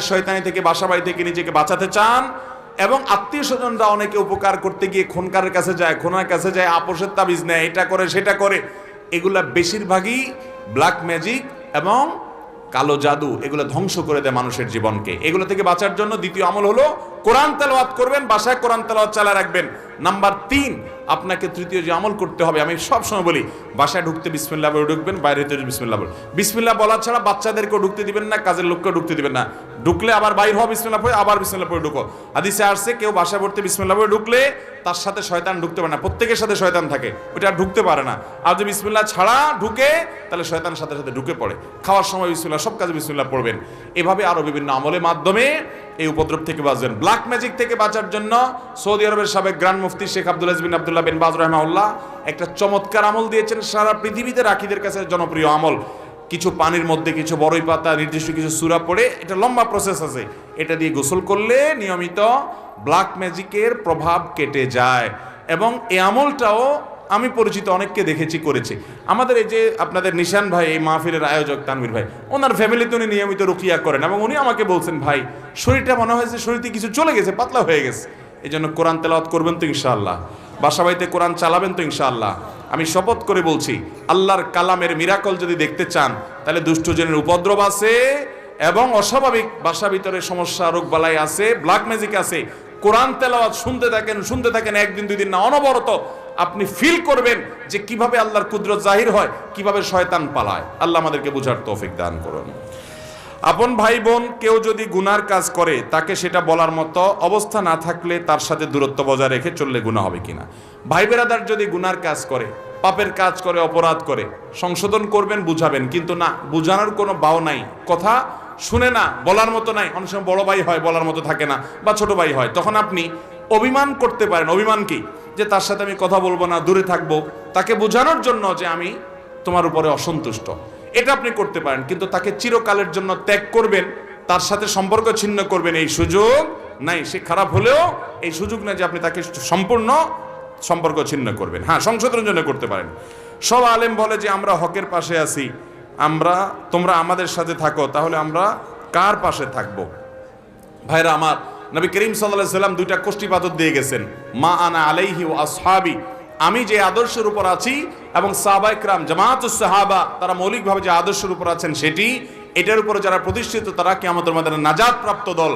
S1: শয়তানি থেকে, বাসা বাড়ি থেকে নিজেকে বাঁচাতে চান, এবং আত্মীয় স্বজনরা অনেকে উপকার করতে গিয়ে খুনকারের কাছে যায়, খুনার কাছে যায়, আপোষের তাবিজ নেয়, এটা করে সেটা করে, এগুলা বেশিরভাগই ব্ল্যাক ম্যাজিক এবং কালো জাদু, এগুলো ধ্বংস করে দেয় মানুষের জীবনকে। এগুলো থেকে বাঁচার জন্য দ্বিতীয় আমল হলো কোরআন তেলাওয়াত করবেন, বাসায় কোরআন তেলাওয়াত চালা রাখবেন। নাম্বার 3, আপনাকে তৃতীয় যে আমল করতে হবে, আমি সবসময় বলি বাসায় ঢুকতে বিসমিল্লাহ বলে ঢুকবেন, বাইরে তো বিসমিল্লাহ বল। বিসমিল্লাহ বলা ছাড়া বাচ্চাদেরকেও ঢুকতে দিবেন না, কাজের লোককেও ঢুকতে দিবেন না। ঢুকলে আবার বাইর হওয়া বিসমিল্লাহ পড়ে আবার বিসমিল্লাহ পড়ে ঢুকো। হাদিসে আসছে কেউ বাসায় পড়তে বিসমিল্লাহ পড়ে ঢুকলে তার সাথে শয়তান ঢুকতে পারে না, প্রত্যেকের সাথে শয়তান থাকে, ওটা আর ঢুকতে পারে না। আর যদি বিসমিল্লাহ ছাড়া ঢুকে তাহলে শয়তানের সাথে সাথে ঢুকে পড়ে। খাওয়ার সময় বিসমিল্লাহ, সব কাজে বিসমিল্লাহ পড়বেন। এভাবে আরো বিভিন্ন আমলের মাধ্যমে এই উপদ্রব থেকে বাঁচবেন। ব্ল্যাক ম্যাজিক থেকে বাঁচার জন্য সৌদি আরবের সাবেক গ্র্যান্ড মুফতি শেখ আব্দুল আজিজ বিন আব্দুল্লাহ বিন বাজ রাহিমাহুল্লাহ একটা চমৎকার আমল দিয়েছেন, সারা পৃথিবীতে রাখীদের কাছে জনপ্রিয় আমল। কিছু পানির মধ্যে কিছু বড়ই পাতা, নির্দিষ্ট কিছু সূরা পড়ে, এটা লম্বা প্রসেস আছে, এটা দিয়ে গোসল করলে নিয়মিত ব্ল্যাক ম্যাজিকের প্রভাব কেটে যায়। এবং এই আমলটাও আমি পরিচিত অনেককে দেখেছি করেছে। আমাদের এই যে আপনাদের নিশান ভাই, এই মাহফিলের আয়োজক তানভীর ভাই, ওনার ফ্যামিলিতে উনি নিয়মিত রুকিয়া করেন এবং উনি আমাকে বলছেন ভাই শরীরটা মনে হয়েছে শরীরতে কিছু চলে গেছে, পাতলা হয়ে গেছে। এই জন্য কোরআন তেলাওয়াত করবেন তো ইনশাআল্লাহ, বাসা বাড়িতে কোরআন চালাবেন তো ইনশাআল্লাহ। আমি শপথ করে বলছি আল্লাহর কালামের মিরাকল যদি দেখতে চান তাহলে দুষ্টজনের উপদ্রব আছে এবং অস্বাভাবিক বাসা ভিতরে সমস্যা রোগ বালাই আছে, ব্ল্যাক ম্যাজিক আছে। কোরআন তেলাওয়াত শুনতে থাকেন, একদিন দুই দিন না, অনবরত আপনি ফিল করবেন যে কিভাবে আল্লাহর কুদরত জাহির হয়, কিভাবে শয়তান পালায়। আল্লাহ আমাদেরকে বুঝার তৌফিক দান করুন। আপন ভাই বোন কেউ যদি গুনার কাজ করে তাকে সেটা বলার মতো অবস্থা না থাকলে তার সাথে দূরত্ব বজায় রেখে চললে গুনাহ হবে কিনা? ভাই বেরাদার যদি গুনার কাজ করে, পাপের কাজ করে, অপরাধ করে, সংশোধন করবেন, বুঝাবেন, কিন্তু না বুঝানোর কোনো বাও নাই, কথা শুনে না, বলার মতো নাই। অনেক সময় বড় ভাই হয়, বলার মতো থাকে না, বা ছোট ভাই হয়, তখন আপনি অভিমান করতে পারেন। অভিমান কি? যে তার সাথে আমি কথা বলবো না, দূরে থাকবো, তাকে বোঝানোর জন্য যে আমি তোমার উপরে অসন্তুষ্ট, এটা আপনি করতে পারেন। কিন্তু তাকে চিরকালের জন্য ত্যাগ করবেন, তার সাথে সম্পর্ক ছিন্ন করবেন, এই সুযোগ নাই। সে খারাপ হলেও এই সুযোগ নাই যে আপনি তাকে সম্পূর্ণ সম্পর্ক ছিন্ন করবেন। হ্যাঁ, সংশোধনের জন্য করতে পারেন। সব আলেম বলে যে আমরা হকের পাশে আছি, তোমরা আমাদের সাথে থাকো, তাহলে আমরা কার পাশে থাকবো? ভাইরা আমার, নবী করিম সাল্লাল্লাহু আলাইহি সাল্লাম দুইটা কষ্টিপাথর দিয়ে গেছেন, মা আনা আলাইহি ওয়া আসহাবি, আমি যে আদর্শের উপর আছি এবং সাহাবায়ে কেরাম জামাতুস সাহাবা তারা মৌলিকভাবে যে আদর্শের উপর আছেন সেটি, এটার উপরে যারা প্রতিষ্ঠিত তারা কিয়ামতের ময়দানে নাজাত প্রাপ্ত দল।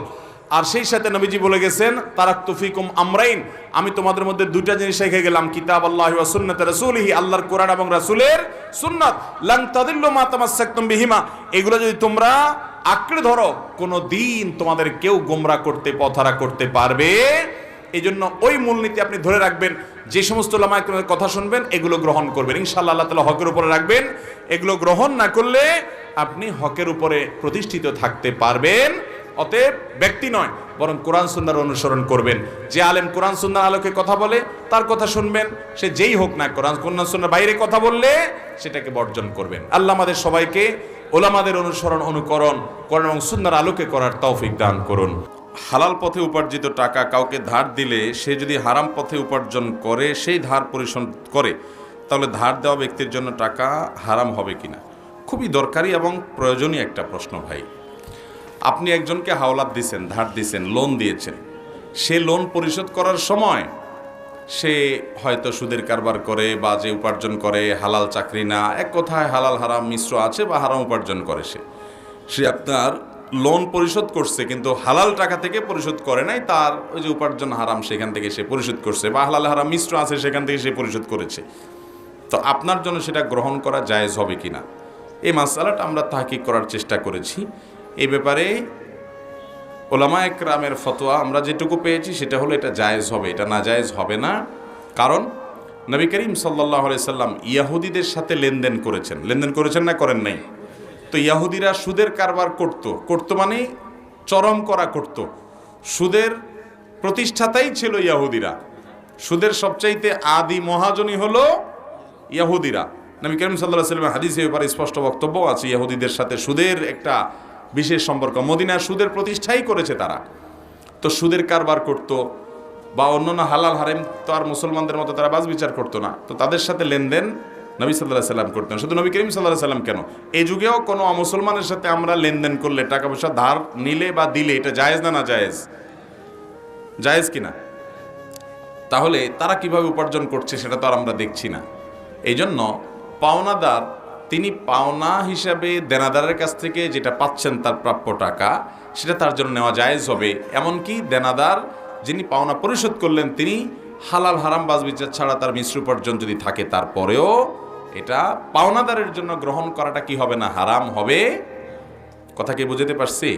S1: আর সেই সাথে নবীজি বলে গেছেন তারাকতু ফিকুম আমরাইন, আমি তোমাদের মধ্যে দুইটা জিনিস রেখে গেলাম, কিতাব আল্লাহি ওয়া সুন্নাত রাসূলিহি, আল্লাহর কোরআন এবং রাসূলের সুন্নাত, লান তাদিল্লু মা তামাসসাকতুম বিহিমা, এগুলো যদি তোমরা আঁকড়ে ধরো কোনো দিন তোমাদের কেউ গোমরা করতে, পথহারা করতে পারবে। এই জন্য ওই মূলনীতি আপনি ধরে রাখবেন, যে সমস্ত উলামায়ে কেরামের কথা শুনবেন এগুলো গ্রহণ করবেন, ইনশাআল্লাহ আল্লাহ তাআলা হকের উপরে রাখবেন। এগুলো গ্রহণ না করলে আপনি হকের উপরে প্রতিষ্ঠিত থাকতে পারবেন। অতএব ব্যক্তি নয়, বরং কোরআন সুন্নাহর অনুসরণ করবেন। যে আলেম কোরআন সুন্নাহর আলোকে কথা বলে তার কথা শুনবেন, সে যেই হোক না, কোরআন সুন্নাহর বাইরে কথা বললে সেটাকে বর্জন করবেন। আল্লাহ আমাদের সবাইকে উলামাদের অনুসরণ, অনুকরণ, কোরআন এবং সুন্নাহর আলোকে করার তৌফিক দান করুন। হালাল পথে উপার্জিত টাকা কাউকে ধার দিলে সে যদি হারাম পথে উপার্জন করে, সেই ধার পরিশোধ করে, তাহলে ধার দেওয়া ব্যক্তির জন্য টাকা হারাম হবে কিনা? খুবই দরকারি এবং প্রয়োজনীয় একটা প্রশ্ন ভাই। আপনি একজনকে হাওলাত দিয়েছেন, ধার দিয়েছেন, লোন দিয়েছেন, সে লোন পরিশোধ করার সময় সে হয়তো সুদের কারবার করে বা যে উপার্জন করে হালাল চাকরি না, এক কথায় হালাল হারাম মিশ্র আছে, বা হারাম উপার্জন করে, সে আপনার লোন পরিশোধ করছে কিন্তু হালাল টাকা থেকে পরিশোধ করে নাই, তার ওই যে উপার্জন হারাম সেখান থেকে সে পরিশোধ করছে, বা হালাল হারাম মিশ্র আছে সেখান থেকে সে পরিশোধ করেছে। তো আপনার জন্য সেটা গ্রহণ করা জায়েজ হবে কিনা, এই মাসআলাটা আমরা তাহকিক করার চেষ্টা করেছি। এই ব্যাপারে উলামায়ে কেরামের ফতোয়া আমরা যেটুকু পেয়েছি সেটা হলো এটা জায়েজ হবে, এটা নাজায়েজ হবে না। কারণ নবী করিম সাল্লাল্লাহু আলাইহি সাল্লাম ইয়াহুদীদের সাথে লেনদেন করেছেন না করেন নাই? তো ইয়াহুদিরা সুদের কারবার করত মানে চরম করা করত। সুদের প্রতিষ্ঠাতাই ছিল ইয়াহুদিরা, সুদের সবচাইতে আদি মহাজনী হলো ইয়াহুদিরা। নবী করিম সাল্লাল্লাহু আলাইহি ওয়াসাল্লামের হাদিসে ব্যাপারে স্পষ্ট বক্তব্য আছে, ইয়াহুদিদের সাথে সুদের একটা বিশেষ সম্পর্ক। মদিনার সুদের প্রতিষ্ঠাই করেছে তারা। তো সুদের কারবার করত বা অন্যান্য হালাল হারাম তো আর মুসলমানদের মতো তারা বাজ বিচার করতো না। তো তাদের সাথে লেনদেন নবী সাল্লাল্লাহু আলাইহি ওয়াসাল্লাম করতেন। শুধু নবী করিম সাল্লাল্লাহু আলাইহি ওয়াসাল্লাম কেন, এই যুগেও কোনো মুসলমানের সাথে আমরা লেনদেন করলে, টাকা পয়সা ধার নিলে বা দিলে, এটা জায়েজ না জায়েজ? জায়েজ কিনা? তাহলে তারা কিভাবে উপার্জন করছে সেটা তো আর আমরা দেখছি না। এই জন্য পাওনাদার তিনি পাওনা হিসাবে দেনাদারের কাছ থেকে যেটা পাচ্ছেন তার প্রাপ্য টাকা, সেটা তার জন্য নেওয়া জায়েজ হবে। এমনকি দেনাদার যিনি পাওনা পরিশোধ করলেন তিনি হালাল হারাম বাজবিচার ছাড়া তার মিশ্র উপার্জন যদি থাকে, তারপরেও এটা পাওনাদারের জন্য গ্রহণ করাটা কি হবে না, হারাম হবে। কথা কি বুঝতে পারছি?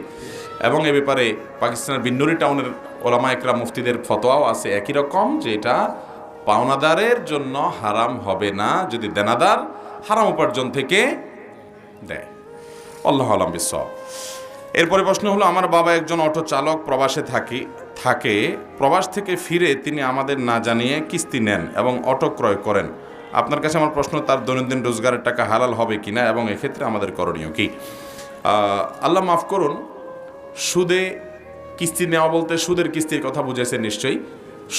S1: এবং এ ব্যাপারে পাকিস্তানের বিন্নুরি টাউনের ওলামা একরাম মুফতিদের ফতোয়াও আছে একই রকম, যে এটা পাওনাদারের জন্য হারাম হবে না যদি দেনাদার হারাম উপার্জন থেকে দেয়। আল্লাহু আ'লাম বিসওয়াব। এরপরে প্রশ্ন হলো, আমার বাবা একজন অটো চালক, প্রবাসে থাকে প্রবাস থেকে ফিরে তিনি আমাদের না জানিয়ে কিস্তি নেন এবং অটো ক্রয় করেন। আপনার কাছে আমার প্রশ্ন, তার দৈনন্দিন রোজগারের টাকা হালাল হবে কিনা এবং এক্ষেত্রে আমাদের করণীয় কি? আল্লাহ মাফ করুন, সুদে কিস্তি নেওয়া বলতে সুদের কিস্তির কথা বুঝেছেন নিশ্চয়ই।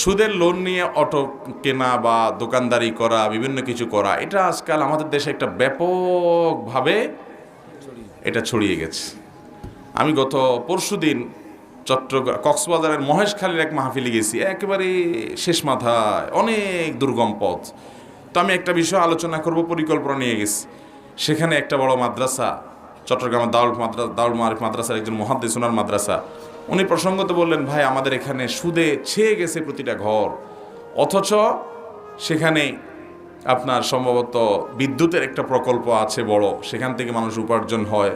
S1: সুদের লোন নিয়ে অটো কেনা বা দোকানদারি করা, বিভিন্ন কিছু করা, এটা আজকাল আমাদের দেশে একটা ব্যাপকভাবে এটা ছড়িয়ে গেছে। আমি গত পরশুদিন কক্সবাজারের মহেশখালীর এক মাহফিলে গেছি, একেবারে শেষ মাথায়, অনেক দুর্গম পথ। তো আমি একটা বিষয় আলোচনা করব, পরিকল্পনা নিয়ে গেছি। সেখানে একটা বড় মাদ্রাসা, চট্টগ্রামের দাউল মারিফ মাদ্রাসার একজন মুহাদ্দিস, ওনার মাদ্রাসা, উনি প্রসঙ্গত বললেন, ভাই আমাদের এখানে সুদে ছেয়ে গেছে প্রতিটা ঘর, অথচ সেখানে আপনার সম্ভবত বিদ্যুতের একটা প্রকল্প আছে বড়, সেখান থেকে মানুষ উপার্জন হয়,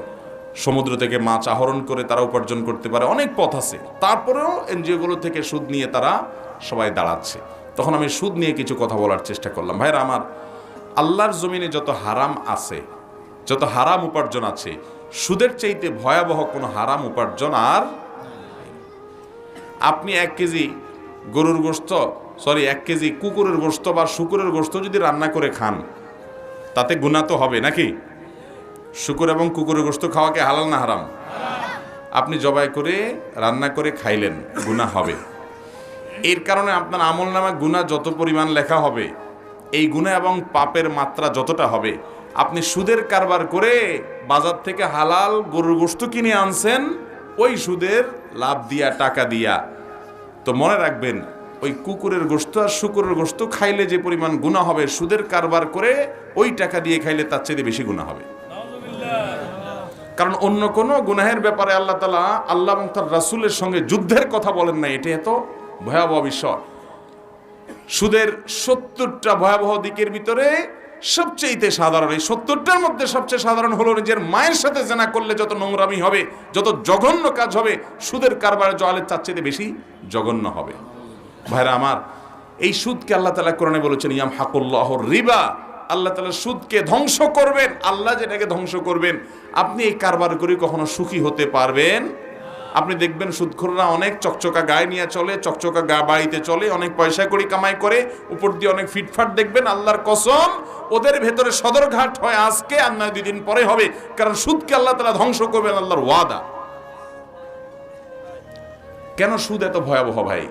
S1: সমুদ্র থেকে মাছ আহরণ করে তারা উপার্জন করতে পারে, অনেক পথ আছে, তারপরেও এনজিওগুলো থেকে সুদ নিয়ে তারা সবাই দাঁড়াচ্ছে। তখন আমি সুদ নিয়ে কিছু কথা বলার চেষ্টা করলাম। ভাইরা আমার, আল্লাহর জমিনে যত হারাম আছে, যত হারাম উপার্জন আছে, সুদের চাইতে ভয়াবহ কোনো হারাম উপার্জন আর আপনি 1 কেজি গরুর গোশত, 1 কেজি কুকুরের গোশত বা শুকুরের গোশত যদি রান্না করে খান, তাতে গুনাহ তো হবে নাকি? শুকুর এবং কুকুরের গোশত খাওয়া কি হালাল না হারাম? আপনি জবাই করে রান্না করে খাইলেন, গুনাহ হবে। এর কারণে আপনার আমলনামা গুনাহ যত পরিমাণ লেখা হবে, এই গুনাহ এবং পাপের মাত্রা যতটা হবে, আপনি সুদের কারবার করে বাজার থেকে হালাল গরুর গোশত কিনে আনছেন, ওই সুদের লাভ দিয়া, টাকা দিয়া। তো মনে রাখবেন, ওই কুকুরের গোশত আর শুকুরের গোশত খাইলে যে পরিমাণ গুনাহ হবে, সুদের কারবার করে ওই টাকা দিয়ে খাইলে তার চেয়ে বেশি গুনাহ হবে। কারণ অন্য কোনো গুনাহের ব্যাপারে আল্লাহ তাআলা, আল্লাহ এবং তার রাসূলের সঙ্গে যুদ্ধের কথা বলেন না। এটা এত ভয়াবহ বিষয়। সুদের 70টা ভয়াবহ দিকের ভিতরে সবচেয়ে সাধারণ, এই 70টার মধ্যে সবচেয়ে সাধারণ হলো, নিজের মায়ের সাথে জেনা করলে যত নোংরামি হবে, যত জঘন্য কাজ হবে, সুদের কারবারে জয়ালের চার চেয়ে বেশি জঘন্য হবে। ভাইরা আমার, এই সুদকে আল্লাহ তাআলা কোরআনে বলেছেন, ইয়ামহাকুল্লাহুর রিবা, আল্লাহ তাআলা সুদকে ধ্বংস করবেন। আল্লাহ যেটাকে ধ্বংস করবেন, আপনি এই কারবার করে কখনো সুখী হতে পারবেন? আপনি দেখবেন সুদখোররা অনেক চকচকা গায়ে নিয়ে চলে, চকচকা বাড়িতে চলে, অনেক পয়সা করি কামাই করে, উপর দিয়ে অনেক ফিটফাট দেখবেন, আল্লাহর কসম ওদের ভেতরে সদরঘাট হয় আজকে, আর নয় 2 দিন পরে হবে। কারণ সুদকে আল্লাহ তাআলা ধ্বংস করবেন, আল্লাহর ওয়াদা। কেন সুদ এত ভয়াবহ ভাই?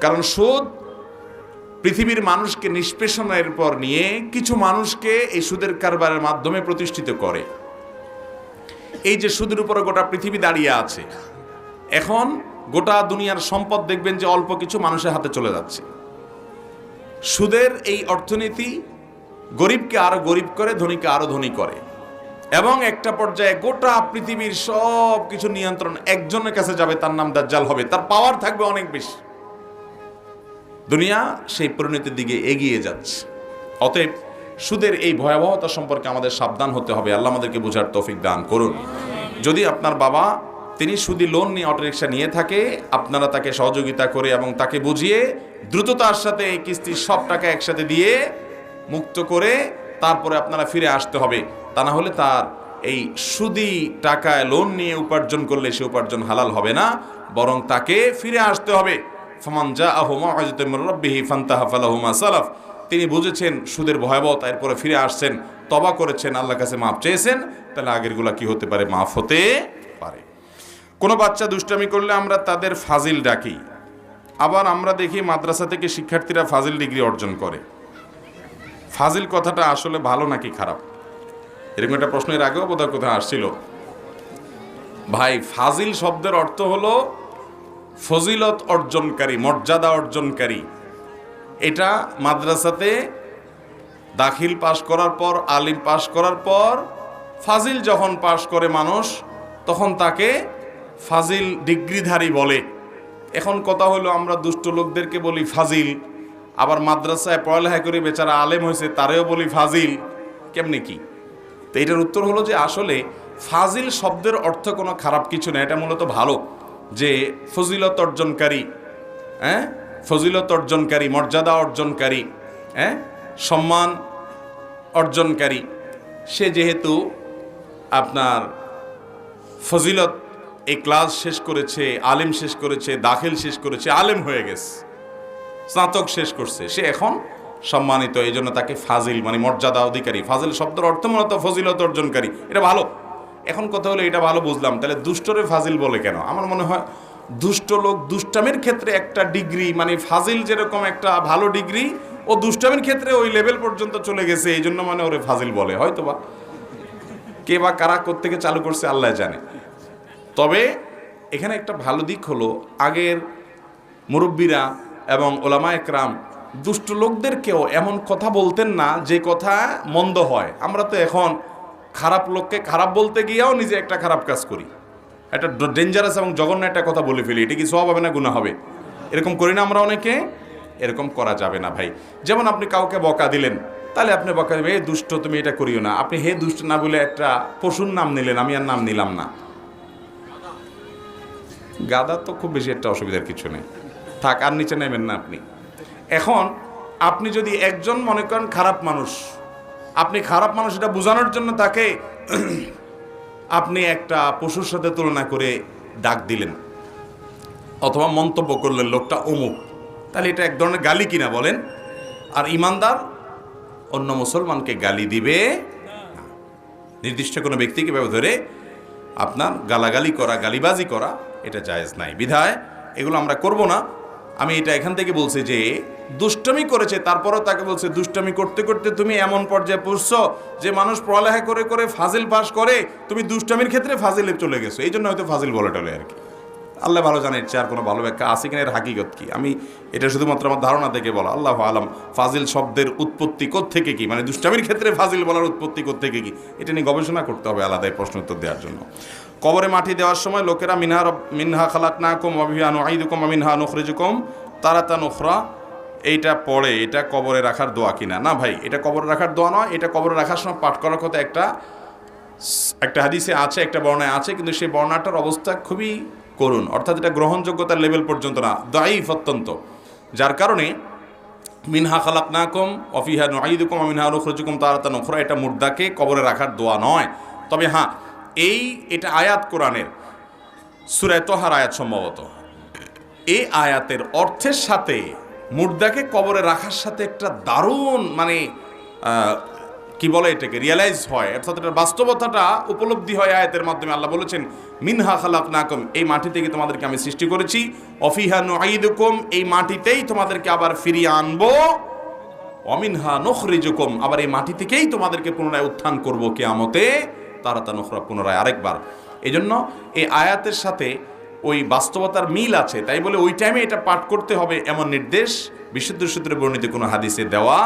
S1: কারণ সুদ পৃথিবীর মানুষকে নিষ্পেষণের পর নিয়ে কিছু মানুষকে এই সুদের কারবারের মাধ্যমে প্রতিষ্ঠিত করে। এই যে সুদের উপরে গোটা পৃথিবী দাঁড়িয়ে আছে, এখন গোটা দুনিয়ার সম্পদ দেখবেন যে অল্প কিছু মানুষের হাতে চলে যাচ্ছে। সুদের এই অর্থনীতি গরিবকে আরো গরিব করে, ধনীকে আরো ধনী করে, এবং একটা পর্যায়ে গোটা পৃথিবীর সব কিছু নিয়ন্ত্রণ একজনের কাছে যাবে, তার নাম দাজ্জাল হবে, তার পাওয়ার থাকবে অনেক বেশি। দুনিয়া সেই পরিণতির দিকে এগিয়ে যাচ্ছে। অতএব সুদের এই ভয়াবহতা সম্পর্কে আমাদের সাবধান হতে হবে। আল্লাহ আমাদেরকে বোঝার তৌফিক দান করুন। যদি আপনার বাবা তিনি সুদি লোন নিয়ে অটোরিকশা নিয়ে থাকে, আপনারা তাকে সহযোগিতা করে এবং তাকে বুঝিয়ে দ্রুততার সাথে এই কিস্তির সব টাকা একসাথে দিয়ে মুক্ত করে তারপরে আপনারা ফিরে আসতে হবে। তা না হলে তার এই সুদি টাকায় লোন নিয়ে উপার্জন করলে সে উপার্জন হালাল হবে না, বরং তাকে ফিরে আসতে হবে। ফামান জাআহু মাউইযাতুম মির রাব্বিহি ফান্তাহা ফালাহু মা সালাফ। তিনি বুঝেছেন সুদের ভয়াবহতা, এরপরে ফিরে আসছেন, তওবা করেছেন, আল্লাহর কাছে মাফ চেয়েছেন, তাহলে আগেরগুলা কি হতে পারে? মাফ হতে পারে। কোনো বাচ্চা দুষ্টামি করলে আমরা তাদের ফাজিল ডাকি, আবার আমরা দেখি মাদ্রাসা থেকে শিক্ষার্থীরা ফাজিল ডিগ্রি অর্জন করে। ফাজিল কথাটা আসলে ভালো নাকি খারাপ? এরকম একটা প্রশ্ন এর আগেও বোধহয় কোথায় আসছিল। ভাই, ফাজিল শব্দের অর্থ হলো ফজিলত অর্জনকারী, মর্যাদা অর্জনকারী। এটা মাদ্রাসাতে দাখিল পাশ করার পর, আলিম পাশ করার পর ফাজিল যখন পাশ করে মানুষ, তখন তাকে ফাজিল ডিগ্রিধারী বলে। এখন কথা হলো, আমরা দুষ্ট লোকদেরকে বলি ফাজিল, আবার মাদ্রাসায় পড়ালেখা করে বেচারা আলেম হয়েছে তারেও বলি ফাজিল, কেমনে কি? তো এটার উত্তর হলো যে আসলে ফাজিল শব্দের অর্থ কোনো খারাপ কিছু না, এটা মূলত ভালো, যে ফজিলত অর্জনকারী, ফজিলত অর্জনকারী, মর্যাদা অর্জনকারী, সম্মান অর্জনকারী, সে যেহেতু আপনার ফজিলত এই ক্লাস শেষ করেছে, আলেম শেষ করেছে, দাখিল শেষ করেছে, আলেম হয়ে গেছে, স্নাতক শেষ করছে, সে এখন সম্মানিত, এই জন্য তাকে ফাজিল মানে মর্যাদা অধিকারী। ফাজিল শব্দের অর্থ মূলত ফজিলত অর্জনকারী, এটা ভালো। এখন কথা হলো এটা ভালো বুঝলাম, তাহলে দুষ্টরে ফাজিল বলে কেন? আমার মনে হয় দুষ্ট লোক দুষ্টামির ক্ষেত্রে একটা ডিগ্রি, মানে ফাজিল যেরকম একটা ভালো ডিগ্রি, ও দুষ্টামির ক্ষেত্রে ওই লেভেল পর্যন্ত চলে গেছে, এই জন্য মানে ওরে ফাজিল বলে হয়তো বা। কে বা কারা কোত্থেকে চালু করছে আল্লাহ জানে। তবে এখানে একটা ভালো দিক হলো, আগের মুরব্বীরা এবং ওলামা একরাম দুষ্ট লোকদেরকেও এমন কথা বলতেন না যে কথা মন্দ হয়। আমরা তো এখন খারাপ লোককে খারাপ বলতে গিয়েও নিজে একটা খারাপ কাজ করি, একটা ডেঞ্জারাস এবং জঘন্য একটা কথা বলে ফেলি, এটা কি সওয়াব হবে না গুনাহ হবে? এরকম করি না আমরা অনেকে? এরকম করা যাবে না ভাই। যেমন আপনি কাউকে বকা দিলেন, তাহলে আপনি বকা দেবেন, হে দুষ্ট তুমি এটা করিও না। আপনি হে দুষ্ট না বলে একটা পশুর নাম নিলেন, আমি আর নাম নিলাম না। গাদা তো খুব বেশি একটা অসুবিধার কিছু নেই, থাক, আর নিচে নেবেন না আপনি। এখন আপনি যদি একজন মনে করেন খারাপ মানুষ, আপনি খারাপ মানুষ এটা বোঝানোর জন্য তাকে আপনি একটা পশুর সাথে তুলনা করে ডাক দিলেন অথবা মন্তব্য করলেন লোকটা অমুক, তাহলে এটা এক ধরনের গালি কিনা বলেন? আর ইমানদার অন্য মুসলমানকে গালি দিবে না। নির্দিষ্ট কোনো ব্যক্তিকে ব্যবহার ধরে আপনার গালাগালি করা, গালিবাজি করা, এটা জায়েজ নাই। বিধায় এগুলো আমরা করব না। আমি এটা এখান থেকে বলছি যে দুষ্টামি করেছে, তারপরও তাকে বলছে দুষ্টামি করতে করতে তুমি এমন পর্যায়ে পড়ছো যে মানুষ পড়ালেখা করে করে ফাজিল পাস করে, তুমি দুষ্টামির ক্ষেত্রে ফাজিলে চলে গেছো, এই জন্য হয়তো ফাজিল বলে টলে আর কি। আল্লাহ ভালো জানেন, আর কোনো ভালো ব্যাখ্যা আছে কিনা এর হাকিকত কি, আমি এটা শুধুমাত্র আমার ধারণা থেকে বলা, আল্লাহ আলাম। ফাজিল শব্দের উৎপত্তি কোত্থেকে কি, মানে দুষ্টামির ক্ষেত্রে ফাজিল বলার উৎপত্তি কোত্থেকে কি, এটা নিয়ে গবেষণা করতে হবে আলাদাই প্রশ্ন উত্তর দেওয়ার জন্য। কবরে মাটি দেওয়ার সময় লোকেরা মিনহা খালাকনাকুম ওয়া ফিহা নুঈদুকুম ওয়া মিনহা নুখরিজুকুম তারাতান উখরা, এইটা পড়ে, এটা কবরে রাখার দোয়া কিনা? না ভাই, এটা কবরে রাখার দোয়া নয়। এটা কবরে রাখার সময় পাঠ করার কথা একটা হাদিসে আছে, একটা বর্ণায় আছে, কিন্তু সেই বর্ণাটার অবস্থা খুবই করুন, অর্থাৎ এটা গ্রহণযোগ্যতার লেভেল পর্যন্ত না, দাঈফ অত্যন্ত। যার কারণে মিনহা খালাকনাকুম ওয়া ফিহা নুঈদুকুম ওয়া মিনহা নুখরিজুকুম তারাতান উখরা, এটা মুর্দাকে কবরে রাখার দোয়া নয়। তবে হ্যাঁ, এটা আয়াত কোরআনের সূরা তোহার আয়াত, সম্ভবত এই আয়াতের অর্থের সাথে মুর্দাকে কবরে রাখার সাথে একটা দারুণ মানে কি বলে এটাকে রিয়েলাইজ হয়, অর্থাৎ এটার বাস্তবতাটা উপলব্ধি হয় আয়াতের মাধ্যমে। আল্লাহ বলেছেন মিনহা খালাকনাকুম, এই মাটি থেকে তোমাদেরকে আমি সৃষ্টি করেছি, অফিহা নুঈদুকুম, এই মাটিতেই তোমাদেরকে আবার ফিরিয়ে আনবো, অমিনহা নুখরিজুকুম, আবার এই মাটি থেকেই তোমাদেরকে পুনরায় উত্থান করব কিয়ামতে, তারাতান উখরা, পুনরায় আরেকবার। এই জন্য এই আয়াতের সাথে ওই বাস্তবতার মিল আছে, তাই বলে ওই টাইমে এটা পাঠ করতে হবে এমন নির্দেশ বিশুদ্ধ সূত্রে বর্ণিত কোনো হাদিসে দেওয়া।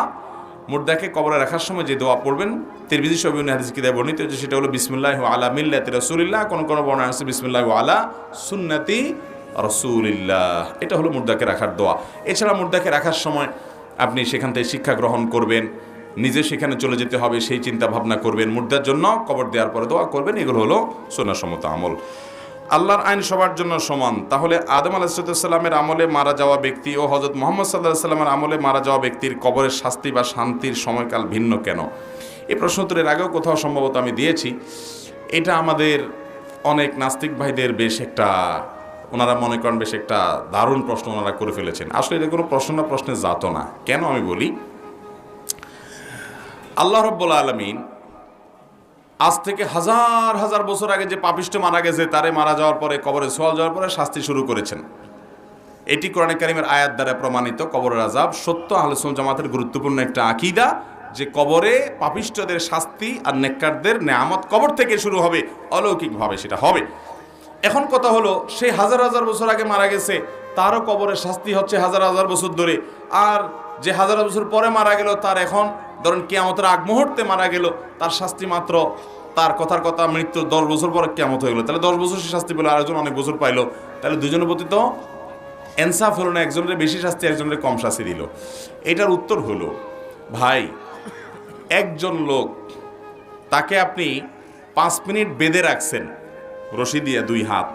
S1: মুর্দাকে কবরে রাখার সময় যে দোয়া পড়বেন, তিরমিজি শরীফ হাদিস কিতাবে বর্ণিত হয়েছে, সেটা হলো বিসমিল্লাহি আলা মিল্লাতি রাসূলিল্লাহ, কোন কোন বর্ণনা আছে বিসমিল্লাহি আলা সুন্নতি রাসূলিল্লাহ। এটা হলো মুর্দাকে রাখার দোয়া। এছাড়া মুর্দাকে রাখার সময় আপনি সেখান থেকে শিক্ষা গ্রহণ করবেন, নিজে সেখানে চলে যেতে হবে সেই চিন্তা ভাবনা করবেন, মুর্দার জন্য কবর দেওয়ার পরে দোয়া করবেন, এগুলো হলো সুন্নাহসম্মত আমল। আল্লাহর আইন সবার জন্য সমান, তাহলে আদম আলাইহিসসালামের আমলে মারা যাওয়া ব্যক্তি ও হযরত মুহাম্মদ সাল্লাল্লাহু আলাইহি সাল্লামের আমলে মারা যাওয়া ব্যক্তির কবরের শাস্তি বা শান্তির সময়কাল ভিন্ন কেন? এই প্রশ্ন উত্তরের আগেও কোথাও সম্ভবত আমি দিয়েছি। এটা আমাদের অনেক নাস্তিক ভাইদের বেশ একটা, ওনারা মনে করেন বেশ একটা দারুণ প্রশ্ন ওনারা করে ফেলেছেন। আসলে এটা কোনো প্রশ্ন না, প্রশ্নের জাতও না। কেন আমি বলি, আল্লাহ রাব্বুল আলামিন আজ থেকে হাজার হাজার বছর আগে যে পাপিষ্ঠ মারা গেছে, তারে মারা যাওয়ার পরে কবরে সোয়াল যাওয়ার পরে শাস্তি শুরু করেছেন। এটি কোরআনে কারিমের আয়াত দ্বারা প্রমাণিত। কবরের আযাব সত্য, আহলে সুন্নাত জামাতের গুরুত্বপূর্ণ একটা আকীদা, যে কবরে পাপিষ্ঠদের শাস্তি আর নেককারদের নেয়ামত কবর থেকে শুরু হবে, অলৌকিকভাবে সেটা হবে। এখন কথা হলো, সে হাজার হাজার বছর আগে মারা গেছে, তারও কবরের শাস্তি হচ্ছে হাজার হাজার বছর ধরে, আর যে হাজার বছর পরে মারা গেল তার এখন ধরেন কিয়ামতের আগ মুহূর্তে মারা গেল, তার শাস্তি মাত্র তার কথার কথা মৃত্যু 10 বছর পরে কিয়ামত হয়ে গেল, তাহলে 10 বছর সে শাস্তি পেল, আরেকজন অনেক বছর পাইলো, তাহলে দুজনের প্রতি তো ইনসাফ হলো না, একজনের বেশি শাস্তি একজনের কম শাস্তি দিল। এটার উত্তর হলো, ভাই একজন লোক তাকে আপনি 5 মিনিট বেঁধে রাখছেন রশি দিয়ে 2 হাত,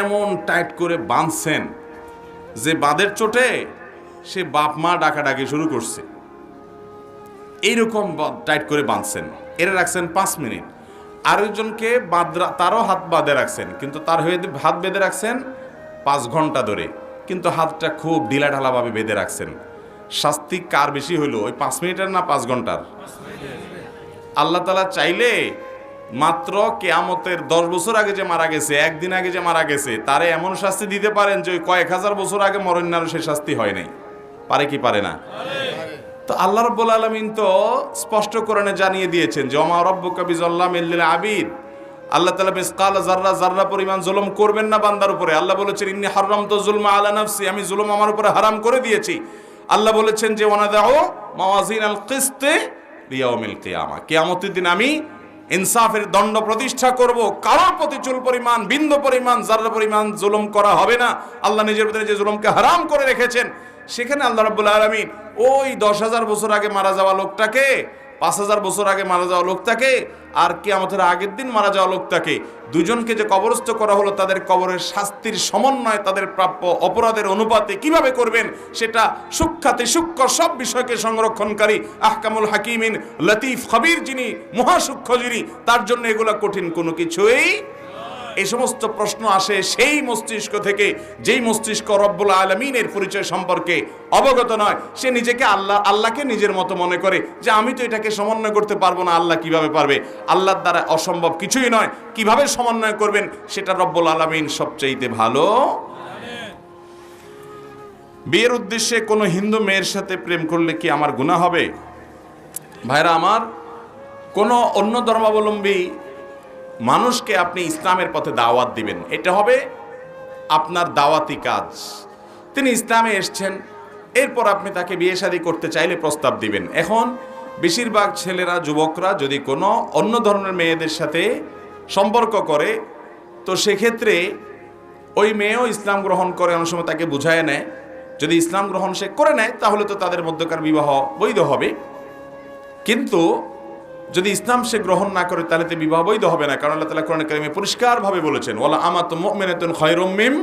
S1: এমন টাইট করে বাঁধছেন যে বাঁধের চোটে সে বাপ মা ডাকাডাকি শুরু করছে, এইরকম টাইট করে বাঁধছেন, এরা রাখছেন 5 মিনিট। আরেকজনকে তারও হাত বাঁধে রাখছেন, কিন্তু তার হয়ে হাত বেঁধে রাখছেন 5 ঘন্টা ধরে, কিন্তু হাতটা খুব ঢিলাঢালাভাবে বেঁধে রাখছেন। শাস্তি কার বেশি হইল, ওই 5 মিনিটের না 5 ঘন্টার? আল্লাহ তাআলা চাইলে মাত্র কিয়ামতের 10 বছর আগে যে মারা গেছে, একদিন আগে যে মারা গেছে, তারে এমন শাস্তি দিতে পারেন যে ওই কয়েক হাজার বছর আগে মরণারও সে শাস্তি হয় নাই। পারে কি পারে না? তো আল্লাহ রাব্বুল আলামিন তো স্পষ্ট কোরআনে জানিয়ে দিয়েছেন যে ওমা রাব্বুকা বিযাল্লামিল লিল আবিদ, আল্লাহ তাআলা মিসকাল যাররা পরিমাণ জুলুম করবেন না বান্দার উপরে। আল্লাহ বলেছেন ইন্নী হারামতু যুলমা আলা নাফসি, আমি জুলুম আমার উপরে হারাম করে দিয়েছি। আল্লাহ বলেছেন যে ওয়ানাদাউ মাওয়াজিনাল কিসতি লিয়াউমিল কিয়ামা, কিয়ামতের দিন আমি ইনসাফের দণ্ড প্রতিষ্ঠা করব, কারোর প্রতি চুল পরিমাণ বিন্দু পরিমাণ যাররা পরিমাণ জুলুম করা হবে না। আল্লাহ নিজের ভিতরে যে জুলুমকে হারাম করে রেখেছেন, সেখানে আল্লাহ রাব্বুল আলামিন ওই 10,000 বছর আগে মারা যাওয়া লোকটাকে, 5,000 বছর আগে মারা যাওয়া লোকটাকে, আর কিয়ামতের আগের দিন মারা যাওয়া লোকটাকে, দুজনকে যে কবরস্থ করা হলো, তাদের কবরের শাস্তির সমন্বয় তাদের প্রাপ্য অপরাধের অনুপাতে কিভাবে করবেন, সেটা সূক্ষ্মাতি সূক্ষ্ম সব বিষয়কে সংরক্ষণকারী আহকামুল হাকিমিন লতিফ খবির যিনি, মহাসূক্ষ্ম যিনি, তার জন্য এগুলো কঠিন কোনো কিছুই। এই সমস্ত প্রশ্ন আসে সেই মস্তিষ্ক থেকে, যেই মস্তিষ্ক রব্বুল আলামিনের পরিচয় সম্পর্কে অবগত নয়। সে নিজেকে আল্লাহকে নিজের মতো মনে করে যে আমি তো এটাকে সমন্বয় করতে পারবো না, আল্লাহ কিভাবে পারবে? আল্লাহর দ্বারা অসম্ভব কিছুই নয়। কিভাবে সমন্বয় করবেন সেটা রব্বুল আলামিন সবচাইতে ভালো। বিয়ের উদ্দেশ্যে কোনো হিন্দু মেয়ের সাথে প্রেম করলে কি আমার গুনাহ হবে? ভাইরা আমার, কোনো অন্য ধর্মাবলম্বী মানুষকে আপনি ইসলামের পথে দাওয়াত দিবেন, এটা হবে আপনার দাওয়াতি কাজ। তিনি ইসলামে এসছেন, এরপর আপনি তাকে বিয়ে শাদী করতে চাইলে প্রস্তাব দিবেন। এখন বেশিরভাগ ছেলেরা, যুবকরা যদি কোনো অন্য ধর্মের মেয়েদের সাথে সম্পর্ক করে, তো সেক্ষেত্রে ওই মেয়েও ইসলাম গ্রহণ করে, অনেক সময় তাকে বুঝায় নেয়। যদি ইসলাম গ্রহণ সে করে নেয়, তাহলে তো তাদের মধ্যকার বিবাহ বৈধ হবে। কিন্তু যদি ইসলাম সে গ্রহণ না করে, তাহলে তো বিবাহ বৈধ হবে না। কারণ আল্লাহ তাআলা কোরআনে কারিমে পরিষ্কারভাবে বলেছেন ওয়ালা আমাতু মুমিনাতুন খায়রুম মিন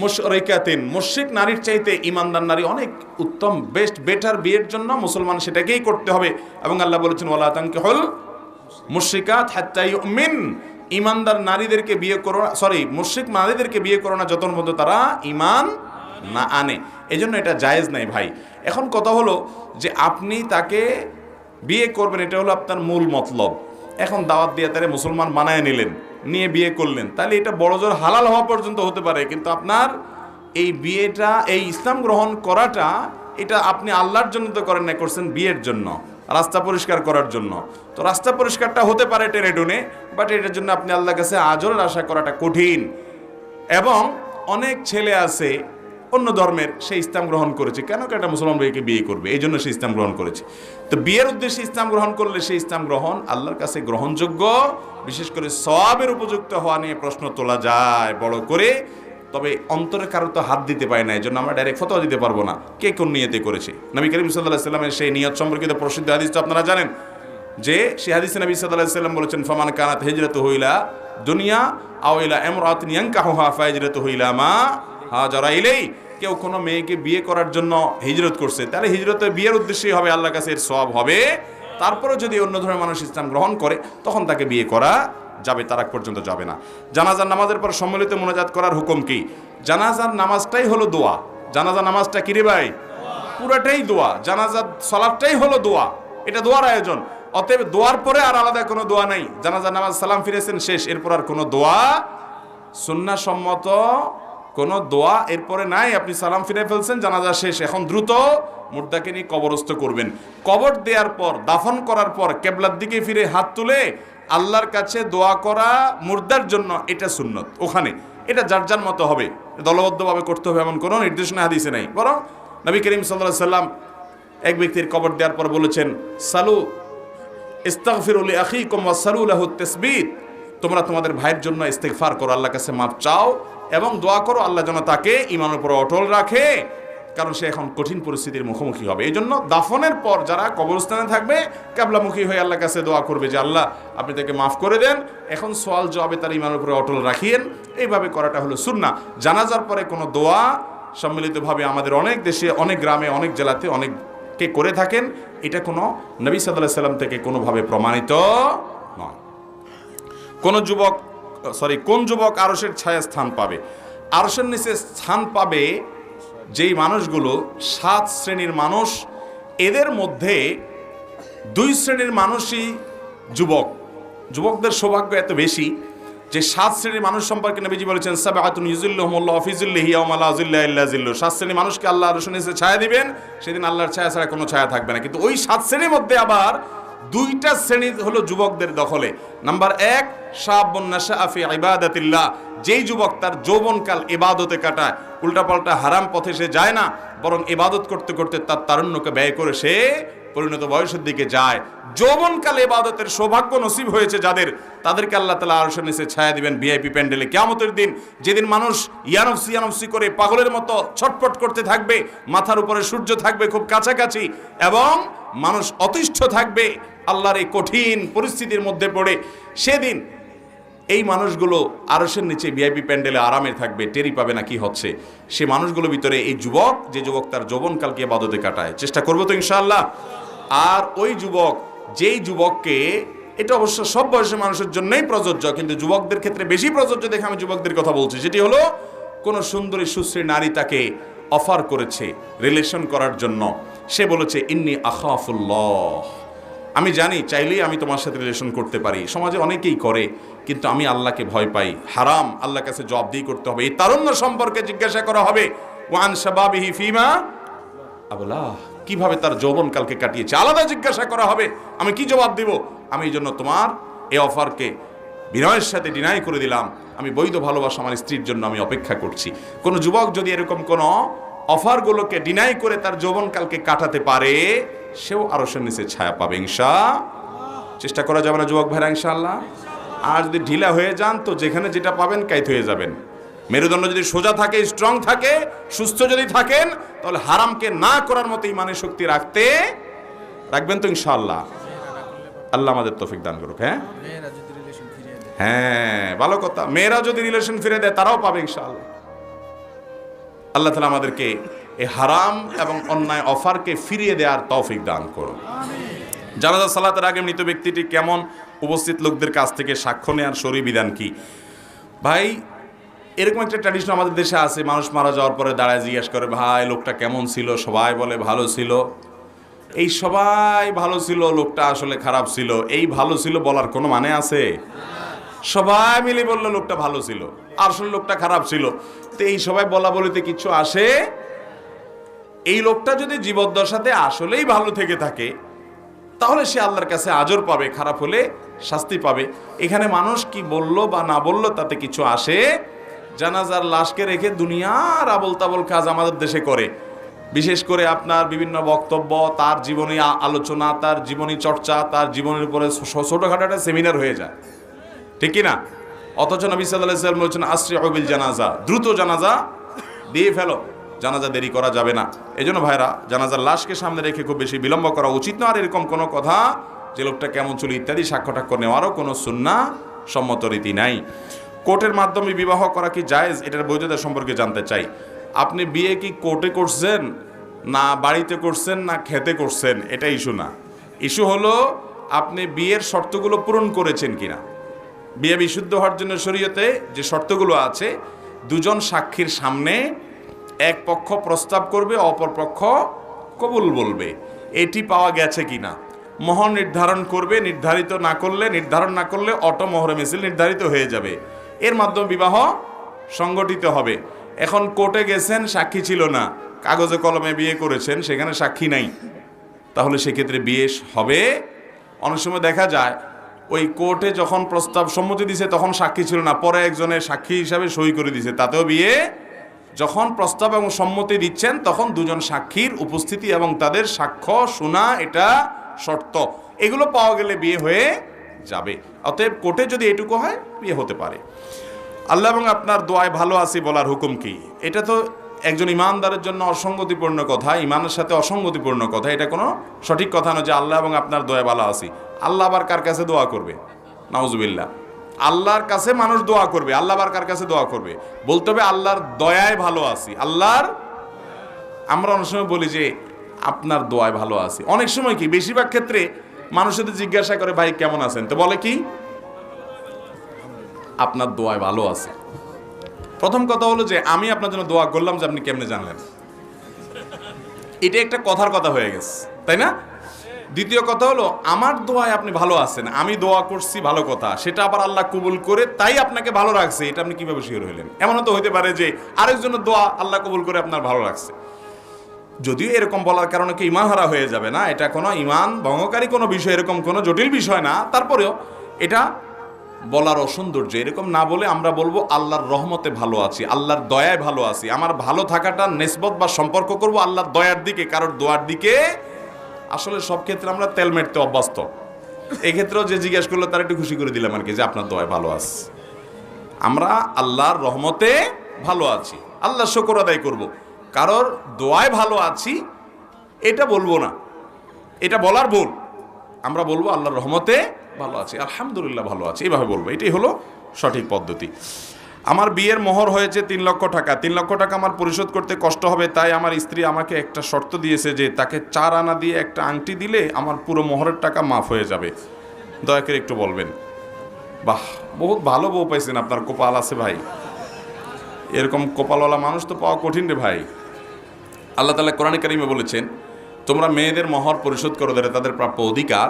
S1: মুশরিকাতিন, মুশরিক নারীর চাইতে ঈমানদার নারী অনেক উত্তম, বেস্ট, বেটার। বিয়ের জন্য মুসলমান সেটাকেই করতে হবে। এবং আল্লাহ বলেছেন ওয়ালা তানকিহুল মুশরিকাত হাত্তা ইউমিন, ঈমানদার নারীদেরকে বিয়ে করো না, মুশরিক নারীদেরকে বিয়ে করো না যতক্ষণ পর্যন্ত তারা ঈমান না আনে। এজন্য এটা জায়েজ নাই ভাই। এখন কথা হলো যে আপনি তাকে বিয়ে করবেন, এটা হলো আপনার মূল মতলব। এখন দাওয়াত দিয়ে তারে মুসলমান বানায় নিলেন, নিয়ে বিয়ে করলেন, তাহলে এটা বড়জোর হালাল হওয়া পর্যন্ত হতে পারে। কিন্তু আপনার এই বিয়েটা, এই ইসলাম গ্রহণ করাটা, এটা আপনি আল্লাহর জন্য তো করেন না, করছেন বিয়ের জন্য, রাস্তা পরিষ্কার করার জন্য। তো রাস্তা পরিষ্কারটা হতে পারে টেনে টুনে, বাট এটার জন্য আপনি আল্লাহর কাছে আজরের আশা করাটা কঠিন। এবং অনেক ছেলে আছে অন্য ধর্মের, সে ইসলাম গ্রহণ করেছে, কেন একটা মুসলমান মেয়েকে বিয়ে করবে? এই জন্য সে ইসলাম গ্রহণ করেছে। তো বিয়ের উদ্দেশ্যে ইসলাম গ্রহণ করলে সেই ইসলাম গ্রহণ আল্লাহর কাছে গ্রহণযোগ্য, বিশেষ করে সওয়াবের উপযুক্ত হওয়া নিয়ে প্রশ্ন তোলা যায় বড় করে। তবে অন্তরে কারো তো হাত দিতে পারে না, এই জন্য আমরা ডাইরেক্ট ফতোয়া দিতে পারবো না কে কোন নিয়তে করেছে। নবী করিম সাল্লাল্লাহু আলাইহি ওয়াসাল্লামের সেই নিয়ত সম্পর্কিত প্রসিদ্ধ হাদিস তো আপনারা জানেন, যে সেই হাদিসে নবী সাল্লাল্লাহু আলাইহি ওয়াসাল্লাম বলেছেন ফামান কানাত হিজরাতুহু ইলা দুনিয়া আও ইলা ইমরাতিন ইয়ানকাহুহা ফাহিজরাতুহু ইলা মা হাজারা ইলাই। কেউ কোনো মেয়েকে বিয়ে করার জন্য হিজরত করছে, তাহলে হিজরতে বিয়ের উদ্দেশ্যেই হবে, আল্লাহর কাছে এর সওয়াব হবে। তারপরে যদি অন্য ধরনের মানুষ ইসলাম গ্রহণ করে, তখন তাকে বিয়ে করা যাবে, তার আগ পর্যন্ত যাবে না। জানাজার নামাজের পর সম্মিলিত মোনাজাত করার হুকুম কি? জানাজার নামাজটাই হলো দোয়া। জানাজার নামাজটা কি রে ভাই? পুরাটাই দোয়া। জানাজার সালাতটাই হলো দোয়া, এটা দোয়ার আয়োজন। অতএব দোয়ার পরে আর আলাদা কোনো দোয়া নাই। জানাজার নামাজ সালাম ফিরেছেন, শেষ, এরপর আর কোনো দোয়া, সুন্নাহ সম্মত কোনো দোয়া এরপরে নাই। আপনি সালাম ফিরে ফেলছেন, জানাজা শেষ, এখন দ্রুত মুর্দাকে নিয়ে কবরস্থ করবেন। কবর দেওয়ার পর, দাফন করার পর কিবলার দিকে ফিরে হাত তুলে আল্লাহর কাছে দোয়া করা মুর্দার জন্য, এটা সুন্নত। ওখানে এটা যার যার মতো হবে, দলবদ্ধভাবে করতে হবে এমন কোনো নির্দেশনা হাদিসে নাই। বরং নবী করিম সাল্লাল্লাহু আলাইহি সাল্লাম এক ব্যক্তির কবর দেওয়ার পর বলেছেন সালু ইস্তাগফিরু লি আখিকুম ওয়া সালু লাহু তাসবিত, তোমরা তোমাদের ভাইয়ের জন্য ইস্তেগফার করো, আল্লাহর কাছে মাপ চাও এবং দোয়া করো আল্লাহ যেন তাকে ঈমানের উপর অটল রাখে, কারণ সে এখন কঠিন পরিস্থিতির মুখোমুখি হবে। এই জন্য দাফনের পর যারা কবরস্থানে থাকবে কিবলামুখী হয়ে আল্লাহর কাছে দোয়া করবে যে আল্লাহ আপনি তাকে মাফ করে দেন, এখন সওয়াল জবাবে তার ঈমানের উপরে অটল রাখিয়েন। এইভাবে করাটা হলো সুন্নাহ। জানাজার পরে কোনো দোয়া সম্মিলিতভাবে আমাদের অনেক দেশে, অনেক গ্রামে, অনেক জেলাতে অনেকে করে থাকেন, এটা কোনো নবী সাল্লাল্লাহু আলাইহি সাল্লাম থেকে কোনোভাবে প্রমাণিত নয়। কোন যুবক আরশের ছায়া স্থান পাবে? আরশের নিচে স্থান পাবে যেই মানুষগুলো 7 শ্রেণীর মানুষ, এদের মধ্যে 2 শ্রেণীর মানুষই যুবক। যুবকদের সৌভাগ্য এত বেশি যে 7 শ্রেণীর মানুষ সম্পর্কে নবীজি বলেছেন সাবআতুন ইউযিল্লুহুমুল্লাহু ফি যিল্লিহি ইয়াওমা লা যিল্লা ইল্লা যিল্লুহু। 7 শ্রেণীর মানুষকে আল্লাহ আরশের নিচে ছায়া দিবেন, সেদিন আল্লাহর ছায়া ছাড়া কোনো ছায়া থাকবে না। কিন্তু ওই 7 শ্রেণীর মধ্যে আবার 2টা শ্রেণী হলো যুবকদের দখলে। নাম্বার 1, শাবুন নাশাআ ফি ইবাদাতিল্লাহ, যেই যুবক তার যৌবনকাল ইবাদতে কাটায়, উল্টাপাল্টা হারাম পথে সে যায় না, বরং ইবাদত করতে করতে তার তারুণ্যকে ব্যয় করে সে পরিণত বয়সের দিকে যায়। যৌবনকালে ইবাদতের সৌভাগ্য নসিব হয়েছে যাদের, তাদেরকে আল্লাহ তাআলা আরশের নিচে ছায়া দিবেন ভিআইপি প্যান্ডেলে কিয়ামতের দিন, যেদিন মানুষ ইয়ানফসি ইয়ানফসি করে পাগলের মতো ছটফট করতে থাকবে, মাথার উপরে সূর্য থাকবে খুব কাছাকাছি এবং মানুষ অতিষ্ঠ থাকবে আল্লাহর এই কঠিন পরিস্থিতির মধ্যে পড়ে। সেদিন এই মানুষগুলো আরশের নিচে ভিআইপি প্যান্ডেলে আরামে থাকবে, টেরি পাবে না কি হচ্ছে। সে মানুষগুলোর ভিতরে এই যুবক, যে যুবক তার যৌবনকালকে ইবাদতে কাটায়, চেষ্টা করবো তো ইনশাআল্লাহ। আর ওই যুবক, যেই যুবককে, এটা অবশ্য সব বয়সের মানুষের জন্যই প্রযোজ্য, কিন্তু যুবকদের ক্ষেত্রে বেশি প্রযোজ্য দেখে আমি যুবকদের কথা বলছি, যেটি হলো কোনো সুন্দরী সুশ্রী নারী তাকে অফার করেছে রিলেশন করার জন্য। সে বলেছে ইন্নী আখাফুল্লাহ, আমি জানি চাইলেই আমি তোমার সাথে রিলেশন করতে পারি, সমাজে অনেকেই করে, কিন্তু আমি আল্লাহকে ভয় পাই, হারাম, আল্লাহর কাছে জবাবদিহি করতে হবে। এই তারুণ্য সম্পর্কে জিজ্ঞাসা করা হবে, ওয়ান শাবাবিহি ফিমা আবলাহ, কিভাবে তার যৌবনকালকে কাটিয়েছে, আলাদা জিজ্ঞাসা করা হবে। আমি কি জবাব দিব? আমি এই জন্য তোমার এই অফারকে বিনয়ের সাথে ডিনাই করে দিলাম। আমি বৈধ ভালোবাসা আমার স্ত্রীর জন্য আমি অপেক্ষা করছি। কোন যুবক যদি এরকম কোন অফারগুলোকে ডিনাই করে তার যৌবনকালকে কাটাতে পারে, সেও আরশের নিচে ছায়া পাবে ইনশাআল্লাহ। চেষ্টা করা যাবে না যুবক ভাইরা ইনশাআল্লাহ? আর যদি ঢিলা হয়ে যান তো যেখানে যেটা পাবেন কাইত হয়ে যাবেন। মেরুদণ্ড যদি সোজা থাকে, স্ট্রং থাকে, সুস্থ যদি থাকেন, তাহলে হারামকে না করার মতো ইমানের শক্তি রাখবেন তো ইনশাআল্লাহ। আল্লাহ আমাদের তৌফিক দান করুক। হ্যাঁ, ভালো কথা। মেয়েরা যদি রিলেশন ফিরে দেয় তারাও পাবে ইনশাআল্লাহ। আল্লাহ তাআলা আমাদেরকে এই হারাম এবং অন্যায় অফারকে ফিরিয়ে দেওয়ার তৌফিক দান করুন। জানাজা সালাতের আগে মৃত ব্যক্তিটি কেমন উপস্থিত লোকদের কাছ থেকে সাক্ষ্য নেওয়ার শরীয়ী বিধান কি? ভাই, এরকম একটা ট্র্যাডিশন আমাদের দেশে আছে, মানুষ মারা যাওয়ার পরে দাঁড়ায় জিজ্ঞাসা করে, ভাই লোকটা কেমন ছিল? সবাই বলে ভালো ছিল। এই সবাই ভালো ছিল, লোকটা আসলে খারাপ ছিল, এই ভালো ছিল বলার কোনো মানে আছে? সবাই মিলে বললো লোকটা ভালো ছিল, আসলে লোকটা খারাপ ছিল, তো এই সবাই বলা বলিতে কিছু আসে? এই লোকটা যদি জীবদ্দশাতে আসলেই ভালো থেকে থাকে, তাহলে সে আল্লাহর কাছে আজর পাবে, খারাপ হলে শাস্তি পাবে। এখানে মানুষ কি বললো বা না বললো তাতে কিছু আসে? জানাজার লাশকে রেখে দুনিয়ার আবল তাবল কাজ আমাদের দেশে করে। বিশেষ করে আপনার বিভিন্ন বক্তব্য, তার জীবনী আলোচনা, তার জীবনী চর্চা, তার জীবনের উপরে ছোটখাটো একটা সেমিনার হয়ে যায়, ঠিক কি না? অথচ নবী সাল্লাল্লাহু আলাইহি ওয়াসাল্লাম বলেছেন আসরিউ বিল জানাজা, দ্রুত জানাজা দিয়ে ফেলো, জানাজা দেরি করা যাবে না। এজন্য ভাইরা, জানাজার লাশকে সামনে রেখে খুব বেশি বিলম্ব করা উচিত না। আর এরকম কোনো কথা, যে লোকটা কেমন ছিল ইত্যাদি সাক্ষ্য টাক্ষ্য নেওয়ারও কোনো সুন্নাহ সম্মত রীতি নাই। কোর্টের মাধ্যমে বিবাহ করা কি জায়েজ? এটার বৈধতা সম্পর্কে জানতে চাই। আপনি বিয়ে কি কোর্টে করছেন, না বাড়িতে করছেন, না খেতে করছেন, এটা ইস্যু না। ইস্যু হলো আপনি বিয়ের শর্তগুলো পূরণ করেছেন কিনা। বিয়ে বিশুদ্ধ হওয়ার জন্য শরীয়তে যে শর্তগুলো আছে, দুজন সাক্ষীর সামনে এক পক্ষ প্রস্তাব করবে, অপর পক্ষ কবুল বলবে, এটি পাওয়া গেছে কিনা। মোহর নির্ধারণ করবে, নির্ধারণ না করলে অটো মোহরে মিছিল নির্ধারিত হয়ে যাবে। এর মাধ্যমে বিবাহ সংগঠিত হবে। এখন কোর্টে গেছেন, সাক্ষী ছিল না, কাগজে কলমে বিয়ে করেছেন, সেখানে সাক্ষী নাই, তাহলে সেক্ষেত্রে বিয়ে হবে? অনেক সময় দেখা যায় ওই কোর্টে যখন প্রস্তাব সম্মতি দিছে তখন সাক্ষী ছিল না, পরে একজনের সাক্ষী হিসাবে সই করে দিছে, তাতেও বিয়ে। যখন প্রস্তাব এবং সম্মতি দিচ্ছেন তখন দুজন সাক্ষীর উপস্থিতি এবং তাদের সাক্ষ্য শোনা, এটা শর্ত। এগুলো পাওয়া গেলে বিয়ে হয়ে যাবে। অতএব কোর্টে যদি এটুকু হয়, বিয়ে হতে পারে। আল্লাহ এবং আপনার দোয়ায় ভালো আছি বলার হুকুম কি? এটা তো একজন ইমানদারের জন্য অসঙ্গতিপূর্ণ কথা, ইমানের সাথে অসঙ্গতিপূর্ণ কথা। এটা কোনো সঠিক কথা নয় যে আল্লাহ এবং আপনার দোয়ায় ভালো আছি। আল্লাহ আবার কার কাছে দোয়া করবে? নাউজুবিল্লাহ। আল্লাহর কাছে মানুষ দোয়া করবে, আল্লাহ আবার কার কাছে দোয়া করবে? বলতে হবে আল্লাহর দয়ায় ভালো আছি। আল্লাহর, আমরা অনেক সময় বলি যে আপনার দোয়ায় ভালো আছি। অনেক সময় কি, বেশিরভাগ ক্ষেত্রে মানুষের জিজ্ঞাসা করে ভাই কেমন আছেন, তো বলে কি আপনার দোয়ায় ভালো আছে। প্রথম কথা হলো যে আমি আপনার জন্য দোয়া করলাম, যে আপনি কেমনে জানলেন? এটা একটা কথার কথা হয়ে গেছে, তাই না? দ্বিতীয় কথা হলো আমার দোয়ায় আপনি ভালো আছেন, আমি দোয়া করছি, ভালো কথা, সেটা আবার আল্লাহ কবুল করে তাই আপনাকে ভালো রাখছে, এটা আপনি কিভাবে শিওর হলেন? এমনও তো হতে পারে যে আরেকজনের দোয়া আল্লাহ কবুল করে আপনার ভালো রাখছে। যদিও এরকম বলার কারণে কি ইমান হারা হয়ে যাবে না, এটা কোনো ইমান ভঙ্গকারী কোনো বিষয়, এরকম কোনো জটিল বিষয় না। তারপরেও এটা বলার অসৌন্দর্য, এরকম না বলে আমরা বলবো আল্লাহর রহমতে ভালো আছি, আল্লাহর দয়ায় ভালো আছি। আমার ভালো থাকাটা নিসবত বা সম্পর্ক করব আল্লাহর দয়ার দিকে, কারোর দোয়ার দিকে। আসলে সব ক্ষেত্রে আমরা তেল মেরতে অভ্যস্ত। এক্ষেত্রেও যে জিজ্ঞেস করলো তার একটু খুশি করে দিলাম আর কি, যে আপনার দয়ায় ভালো আছে। আমরা আল্লাহর রহমতে ভালো আছি, আল্লাহর শুকর আদায় করব। কারোর দোয়ায় ভালো আছি এটা বলবো না, এটা বলার ভুল। আমরা বলবো আল্লাহর রহমতে ভালো আছি, আলহামদুলিল্লাহ ভালো আছি, এইভাবে বলবো। এটাই হলো সঠিক পদ্ধতি। আমার বিয়ের মোহর হয়েছে 3 লক্ষ টাকা। 3 লক্ষ টাকা আমার পরিশোধ করতে কষ্ট হবে, তাই আমার স্ত্রী আমাকে একটা শর্ত দিয়েছে যে তাকে 4 আনা দিয়ে একটা আংটি দিলে আমার পুরো মোহরের টাকা মাফ হয়ে যাবে। দয়া করে একটু বলবেন। বাহ, বহুত ভালো বউ পাইছেন, আপনার কপাল আছে ভাই। এরকম কপালওয়ালা মানুষ তো পাওয়া কঠিন রে ভাই। আল্লাহ তাআলা কোরআনে কারিমে বলেছেন, তোমরা মেয়েদের মোহর পরিশোধ করো, তাদের প্রাপ্য অধিকার।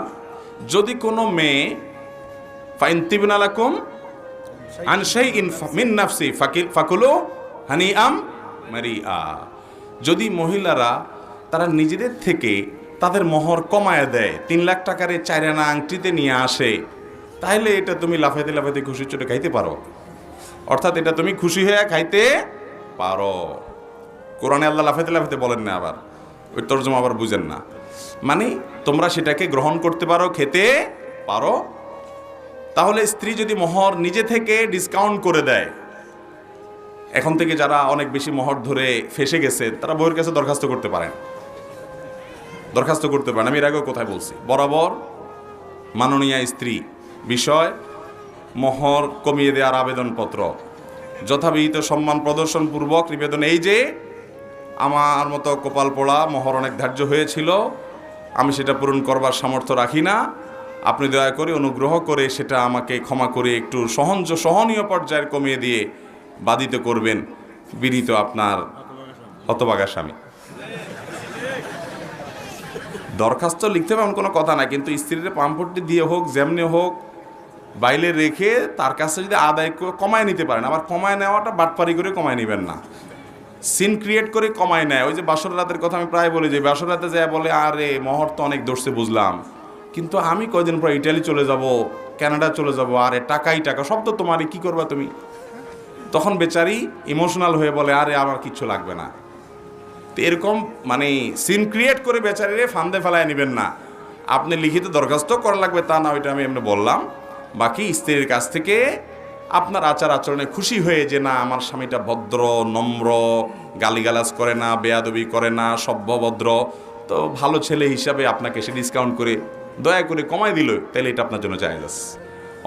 S1: যদি কোনো মেয়ে ফাইন তিবনা লাকুম আন শাইইন মিন নাফসি ফাকুলু হানিআম মারিআ, যদি মহিলারা তারা নিজেদের থেকে তাদের মোহর কমায় দেয়, 3 লাখ টাকার 4 আনা আংটিতে নিয়ে আসে, তাহলে এটা তুমি লাফাইতে লাফাইতে খুশির চোটে খাইতে পারো। অর্থাৎ এটা তুমি খুশি হয়ে খাইতে পারো। কোরআনে আল্লাহ লাফাইতে লাফাইতে বলেন না, আবার ওই তরজমা আবার বুঝেন না। মানে তোমরা সেটাকে গ্রহণ করতে পারো, খেতে পারো। তাহলে স্ত্রী যদি মোহর নিজে থেকে ডিসকাউন্ট করে দেয়, এখন থেকে যারা অনেক বেশি মোহর ধরে ফেসে গেছে তারা বউয়ের কাছে দরখাস্ত করতে পারেন, দরখাস্ত করতে পারেন। আমি এর আগেও কোথায় বলছি, বরাবর মাননীয় স্ত্রী বিষয় মোহর কমিয়ে দেওয়ার আবেদনপত্র যথাবিহিত সম্মান প্রদর্শনপূর্বক নিবেদন, এই যে আমার মতো কপাল পোড়া মোহর অনেক ধার্য হয়েছিল, আমি সেটা পূরণ করবার সামর্থ্য রাখি না, আপনি দয়া করে অনুগ্রহ করে সেটা আমাকে ক্ষমা করে একটু সহনীয় পর্যায়ের কমিয়ে দিয়ে বাধিত করবেন। বিনীত আপনার হতভাগা স্বামী। দরখাস্ত লিখতে হবে এমন কোনো কথা না, কিন্তু স্ত্রীর পাম্পটি দিয়ে হোক, যেমনি হোক, বাইরে রেখে তার কাছে যদি আদায় কমায় নিতে পারেন। আবার কমায় নেওয়াটা বাটপারি করে কমায় নেবেন না, সিন ক্রিয়েট করে কমায় নেয়। ওই যে বাসর রাতের কথা আমি প্রায় বলি, যে বাসর রাতে যায় বলে আরে মোহর তো অনেক ধরছে বুঝলাম, কিন্তু আমি কয়দিন পর ইটালি চলে যাব, কানাডা চলে যাব, আরে টাকাই টাকা, সব তো তোমারই, কি করবা তুমি? তখন বেচারি ইমোশনাল হয়ে বলে আরে আমার কিচ্ছু লাগবে না। তো এরকম মানে সিন ক্রিয়েট করে বেচারিরে ফান্দে ফেলায় নেবেন না। আপনি লিখিত দরখাস্ত করা লাগবে তা না, ওইটা আমি এমনি বললাম। বাকি স্ত্রীর কাছ থেকে আপনার আচার আচরণে খুশি হয়ে, যে না আমার স্বামীটা ভদ্র, নম্র, গালিগালাজ করে না, বেয়াদবি করে না, সভ্যভদ্র, তো ভালো ছেলে হিসাবে আপনাকে সে ডিসকাউন্ট করে দয়া করে কমাই দিল, তাহলে এটা আপনার জন্য জায়েজ।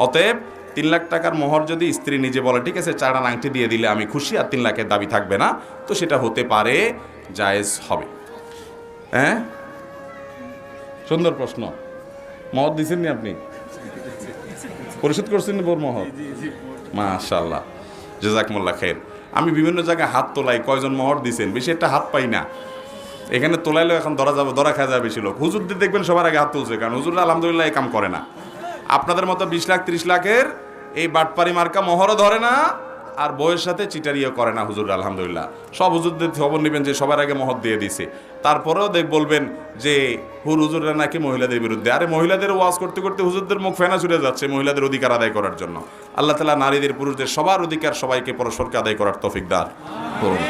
S1: অতএব 3 লাখ টাকার মোহর যদি স্ত্রী নিজে বলে ঠিক আছে 4 আনা আংটি দিয়ে দিলে আমি খুশি, আর 3 লাখের দাবি থাকবে না, তো সেটা হতে পারে, জায়েজ হবে। হ্যাঁ, সুন্দর প্রশ্ন। মোহর দিচ্ছেন নি আপনি? পরিশোধ করছেন নি বোর মোহর? মাশাআল্লাহ, জাযাকুমুল্লাহ খাইর। আমি বিভিন্ন জায়গায় হাত তোলাই, কয়জন মোহর দিচ্ছেন, বেশি একটা হাত পাই না। এখানে তোলাইলেও এখন ধরা খাওয়া যাবে বেশি লোক। হুজুরদের দেখবেন সবার আগে হাত তুলছে, কারণ হুজুররা আলহামদুলিল্লাহ এই কাম করে না। আপনাদের মতো 20 লাখ 30 লাখের এই বাটপারি মার্কা মোহরও ধরে না, আর বইয়ের সাথে চিটারিও করে না হুজুররা আলহামদুলিল্লাহ। সব হুজুরদের খবর নেবেন যে সবার আগে মোহর দিয়ে দিছে, তারপরেও বলবেন যে হুজুররা নাকি মহিলাদের বিরুদ্ধে। আরে মহিলাদের ওয়াজ করতে করতে হুজুরদের মুখ ফেনা ছুটে যাচ্ছে মহিলাদের অধিকার আদায় করার জন্য। আল্লাহ তাআলা নারীদের পুরুষদের সবার অধিকার সবাইকে পরস্পরকে আদায় করার তৌফিক দান করুন।